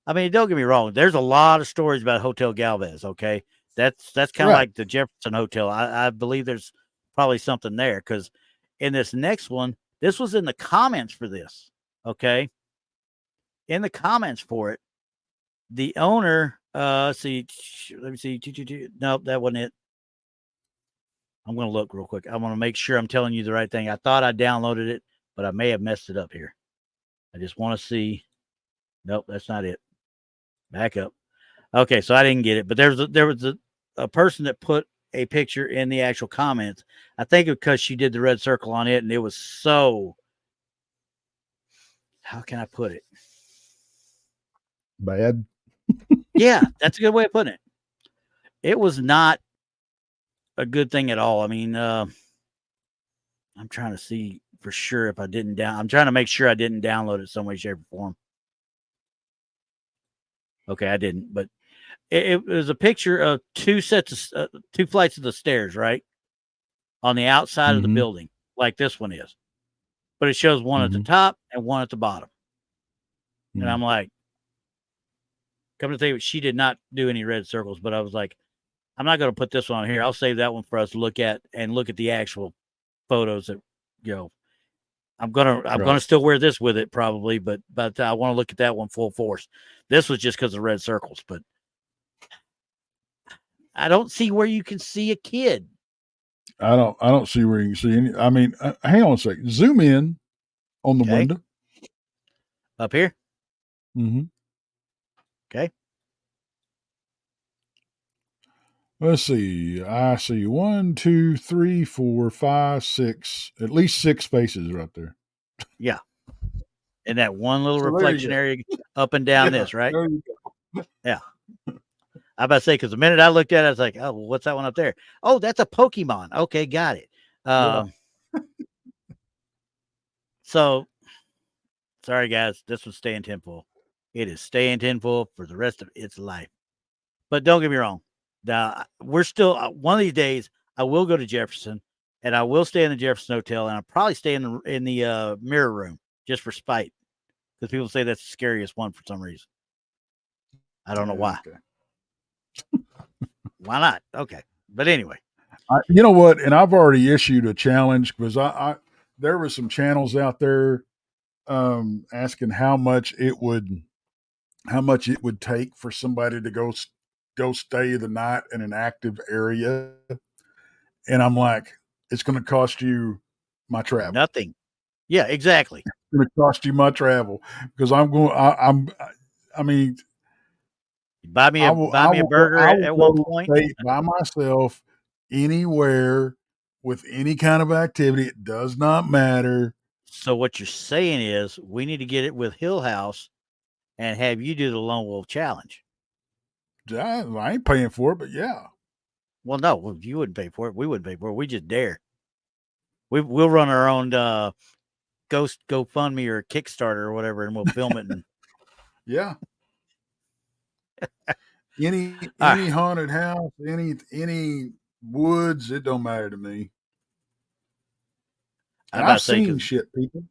I mean, don't get me wrong. There's a lot of stories about Hotel Galvez. Okay, that's kind of Right. like the Jefferson Hotel. I believe there's probably something there because in this next one, this was in the comments for this. Okay, in the comments for it, the owner. See, let me see. Nope, that wasn't it. I'm going to look real quick. I want to make sure I'm telling you the right thing. I thought I downloaded it, but I may have messed it up here. I just want to see. Nope, that's not it. Back up. Okay, so I didn't get it, but there was a person that put a picture in the actual comments. I think because she did the red circle on it, and it was so. How can I put it? Bad. Yeah, that's a good way of putting it. It was not a good thing at all. I mean, I'm trying to see for sure if I didn't down. I'm trying to make sure I didn't download it some way, shape, or form. Okay, I didn't, but it was a picture of two flights of the stairs, right, on the outside of the Mm-hmm. building, like this one is. But it shows one at the Mm-hmm. top and one at the bottom, and Mm. I'm like, come to think of it, she did not do any red circles, but I was like, I'm not going to put this one on here. I'll save that one for us to look at and look at the actual photos that you know. I'm gonna Right. still wear this with it probably, but I want to look at that one full force. This was just because of red circles, but I don't see where you can see a kid. I don't see where you can see any. I mean, hang on a second. Zoom in on the Okay, window. up here. Mm-hmm. Okay, Let's see. I see one, two, three, four, five, six. At least six spaces right there. yeah, and that one little So there you reflection go. area up and down Yeah. this, right? There you Yeah. I about to say because the minute I looked at it, I was like, "Oh, well, what's that one up there? Oh, that's a Pokemon. Okay, got it." go. Um, so sorry guys, this was staying tinfoil. It is staying tinfoil for the rest of its life. But don't get me wrong. Now we're still one of these days. I will go to Jefferson, and I will stay in the Jefferson Hotel, and I'll probably stay in the mirror room just for spite, because people say that's the scariest one for some reason. I don't know Yeah. why. Okay. Why not? Okay, but anyway, You know what? And I've already issued a challenge because there were some channels out there asking how much it would take for somebody to go stay the night in an active area, and I'm like, it's going to cost you my travel. nothing. Yeah, exactly. It's going to cost you my travel because I'm going. I mean, Buy me a burger I will at one go point. stay by myself anywhere with any kind of activity. It does not matter. So what you're saying is we need to get it with Hill House and have you do the Lone Wolf Challenge. I ain't paying for it, but yeah. Well, no, you wouldn't pay for it. We wouldn't pay for it. We just dare. We'll run our own Ghost GoFundMe or Kickstarter or whatever, and we'll film it. And Yeah. all Any right, haunted house, any woods, it don't matter to me. I And about I've to say seen because shit, people.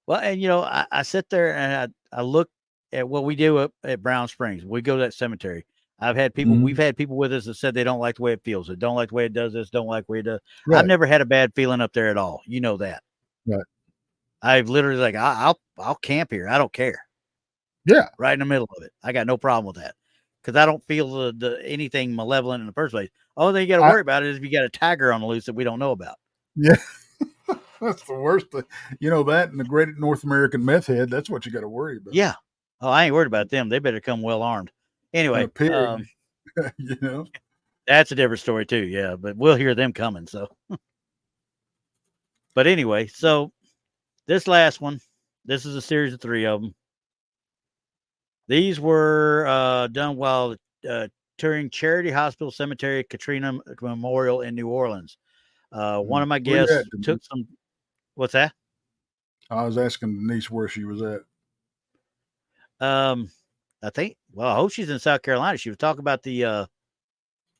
well, and I sit there and I look at what we do up at Brown Springs. We go to that cemetery. We've Hmm. had people with us that said they don't like the way it feels. They don't like the way it does this. Don't like the way it does. I've Right. never had a bad feeling up there at all. You know that. Right. I've literally like I'll camp here. I don't care. Yeah. Right in the middle of it. I got no problem with that because I don't feel the anything malevolent in the first place. Only thing you got to I worry about is if you got a tiger on the loose that we don't know about. yeah. That's the worst thing. You know that and the great North American meth head. That's what you got to worry about. Yeah. Oh, I ain't worried about them. They better come well armed. And a Anyway, pig. You know. That's a different story too. Yeah, but we'll hear them coming. So, but anyway, so this last one, this is a series of 3 of them. These were done while touring Charity Hospital Cemetery Katrina Memorial in New Orleans. One of my Where you guests at, took Denise? some. What's that? I was asking Denise where she was at. Um, I think. Well, I hope she's in South Carolina. She was talking about the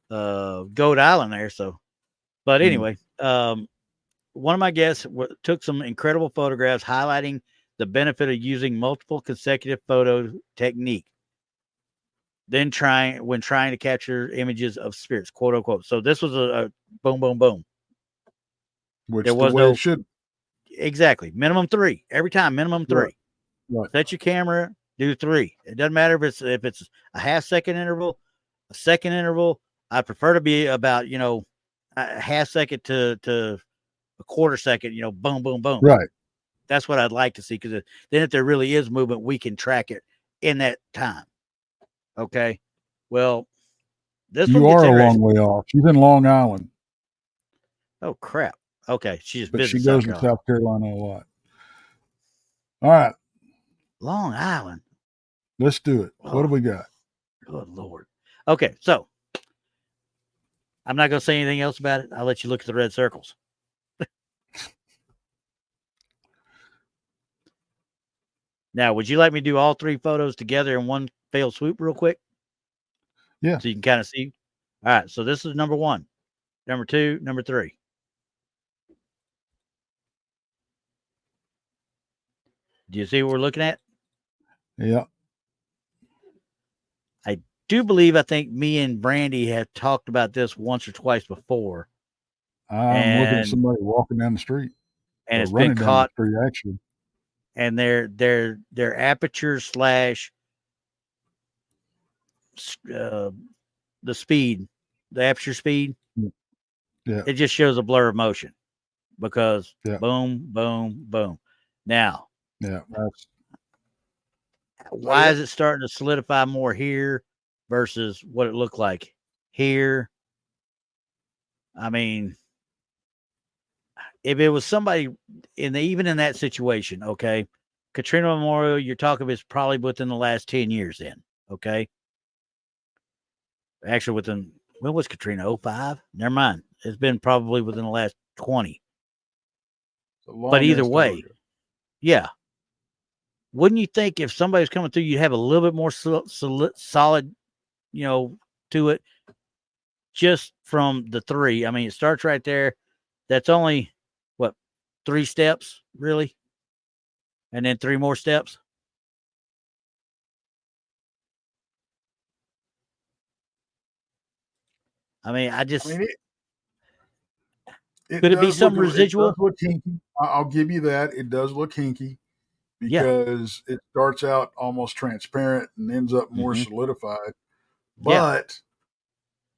Goat Island there. So, but Mm. anyway, one of my guests took some incredible photographs highlighting the benefit of using multiple consecutive photo technique. Then when trying to capture images of spirits, quote unquote. So this was a boom, boom, boom. There Which the was way it no should. exactly minimum 3 every time. Minimum Right. 3. Right. Set your camera, do 3. It doesn't matter if it's a half second interval, a second interval. I prefer to be about a half second to a quarter second. Boom, boom, boom. Right. That's what I'd like to see because then if there really is movement, we can track it in that time. Okay. Well, this one You gets are a long interesting. way off. She's in Long Island, Oh crap. Okay, she just but she visited South goes to Carolina. South Carolina a lot. All right, Long Island. let's do it. What Oh, do we got? good Lord. Okay, so I'm not going to say anything else about it. I'll let you look at the red circles. Now, would you like me to do all 3 photos together in one failed swoop real quick? Yeah. So you can kind of see. All right, so this is number 1, number 2, number 3. Do you see what we're looking at? Yeah. I think me and Brandy have talked about this once or twice before. I'm looking at And somebody walking down the street or it's been running down the caught, street, actually. and their aperture slash the speed, the aperture speed, Yeah. it just shows a blur of motion because Yeah. boom, boom, boom. Now, Yeah. That's, why is it starting to solidify more here versus what it looked like here? I mean, if it was somebody even in that situation, okay, Katrina Memorial, you're talking is probably within the last 10 years then, okay? Actually, when was Katrina? 05? Never mind. It's been probably within the last 20. But either way, yeah. Wouldn't you think if somebody's coming through, you'd have a little bit more solid, to it just from the 3? I mean, it starts right there. That's only, what, 3 steps, really? And then 3 more steps? I mean, could it be some residual? It does look hinky. I'll give you that. It does look hinky Yeah. because it starts out almost transparent and ends up more Mm-hmm. solidified. Yeah. But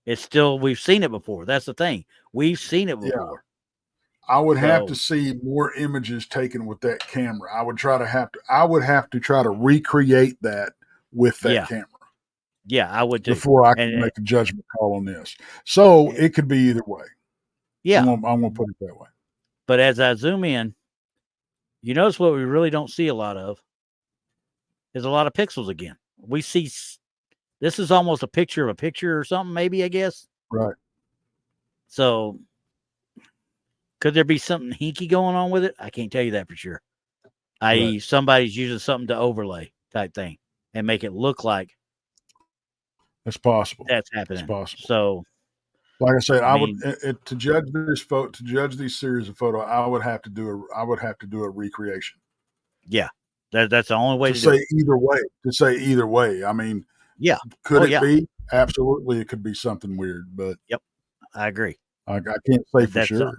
It's still, we've seen it before. That's the thing. We've seen it before. I would have to see more images taken with that camera. I would have to try to recreate that with that camera. Yeah, I would too. Before I can make a judgment call on this. So it could be either way. Yeah. I'm gonna put it that way. But as I zoom in, you notice what we really don't see a lot of is a lot of pixels again. We see this is almost a picture of a picture or something, maybe, I guess. Right. So could there be something hinky going on with it? I can't tell you that for sure. I.e., somebody's using something to overlay type thing and make it look like that's possible. That's happening. It's possible. So, like I said, to judge these series of photos, I would have to do a recreation. Yeah, that's the only way to say either way. To say either way, I mean, yeah, could it be? Absolutely, it could be something weird. But yep, I agree. I can't say for sure.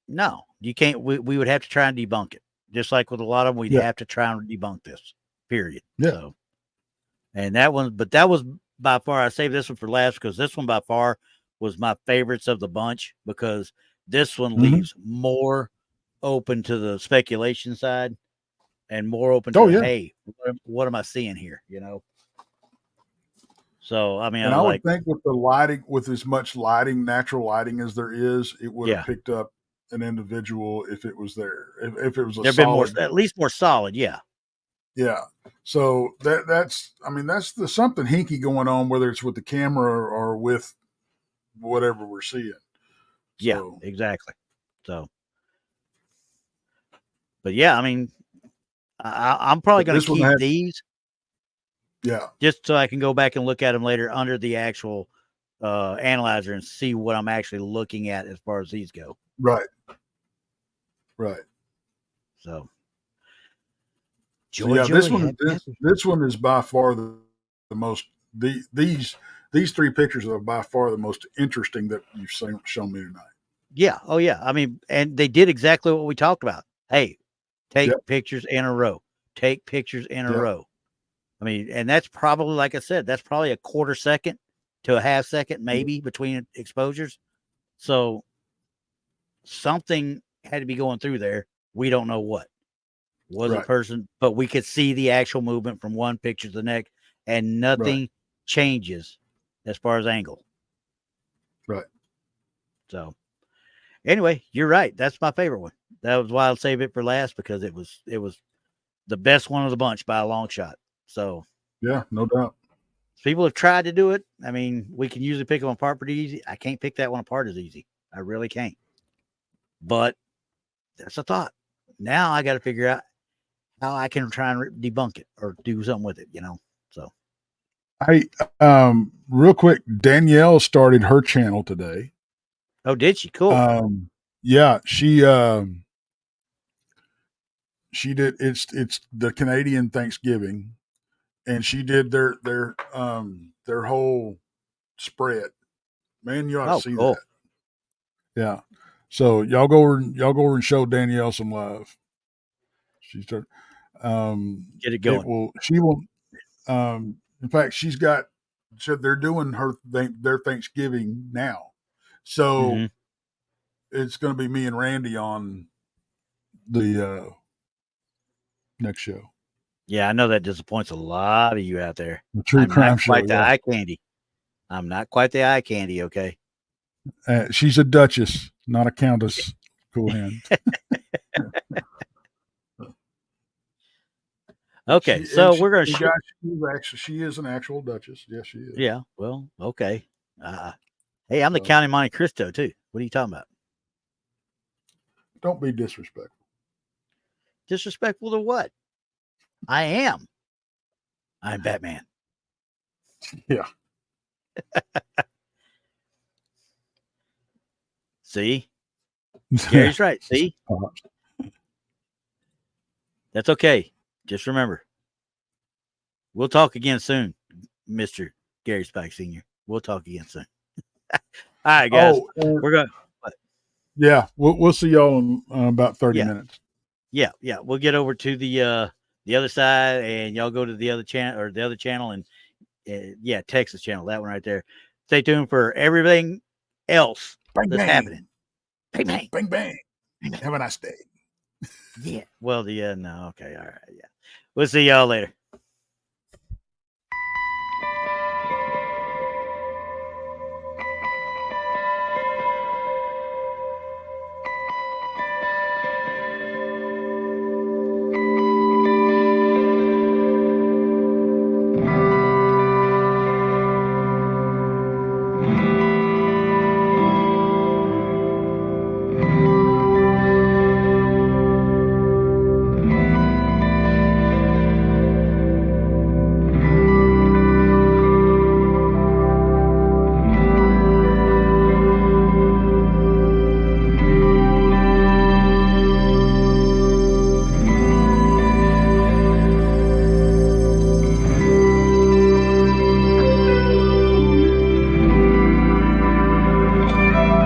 No, you can't. We would have to try and debunk it, just like with a lot of them. We'd have to try and debunk this. Period. Yeah. So, and that one, but that was by far. I saved this one for last because this one by far was my favorites of the bunch because this one leaves more open to the speculation side and more open to hey, what am I seeing here? So I mean, I And was I would like, think with the lighting, with as much lighting, natural lighting as there is, it would have yeah, picked up an individual if it was there. If it was a there've been more, solid, at least more solid. Yeah, yeah. So that's I mean that's the something hinky going on, whether it's with the camera or with whatever we're seeing. yeah, So, exactly. So, but yeah, I mean, I'm probably but going to this one keep had, these yeah, just so I can go back and look at them later under the actual analyzer and see what I'm actually looking at as far as these go. right, right. So, So joy, yeah, joy, happy, happy. this one is by far the most these three pictures are by far the most interesting that you've shown me tonight. Yeah. Oh, yeah. I mean, and they did exactly what we talked about. Hey, take Yep, pictures in a row. Take pictures in a yep, row. I mean, and that's probably, like I said, that's probably a quarter second to a half second, yep. maybe between exposures. So something had to be going through there. We don't know what was a Right, person, but we could see the actual movement from one picture to the next, and right, nothing changes as far as angle. right. So anyway, you're right. That's my favorite one. That was why I'll save it for last because it was the best one of the bunch by a long shot. So Yeah, no doubt. people have tried to do it. I mean, we can usually pick them apart pretty easy. I can't pick that one apart as easy. I really can't. But that's a thought. Now I got to figure out how I can try and debunk it or do something with it, you know? So, Hey, real quick, Danielle started her channel today. oh, did she? Cool. Yeah, she did. It's the Canadian Thanksgiving, and she did their whole spread. Man, you ought to Oh, see cool. that. Yeah. So y'all go over and show Danielle some love. She started. Get it It going. will. She will. In fact, she's got. So they're doing their Thanksgiving now. So Mm-hmm. it's going to be me and Randy on the next show, Yeah, I know that disappoints a lot of you out there. the True I'm not Crime Show. quite the Yeah, eye candy. I'm not quite the eye candy, okay? she's a duchess, not a countess. Cool hand. But Okay, so she we're gonna the guy she's actually she is an actual duchess. Yes, she is. yeah, well, okay. Hey, I'm the So Count of Monte Cristo too. What are you talking about? don't be disrespectful. Disrespectful to what? I am. I'm Batman. Yeah. See? Gary's right. See? That's okay. Just remember, we'll talk again soon, Mr. Gary Spike Sr. We'll talk again soon. All right, guys. Oh, We're going to, yeah. We'll see y'all in about 30 yeah, minutes. yeah. We'll get over to the other side and y'all go to the other channel or the other channel and yeah, Texas channel, that one right there. Stay tuned for everything else Bang that's bang, happening. Bang, bang. bang bang. Bang, bang. Have a nice day. Yeah. Well, no. Okay. All right. Yeah. We'll see y'all later.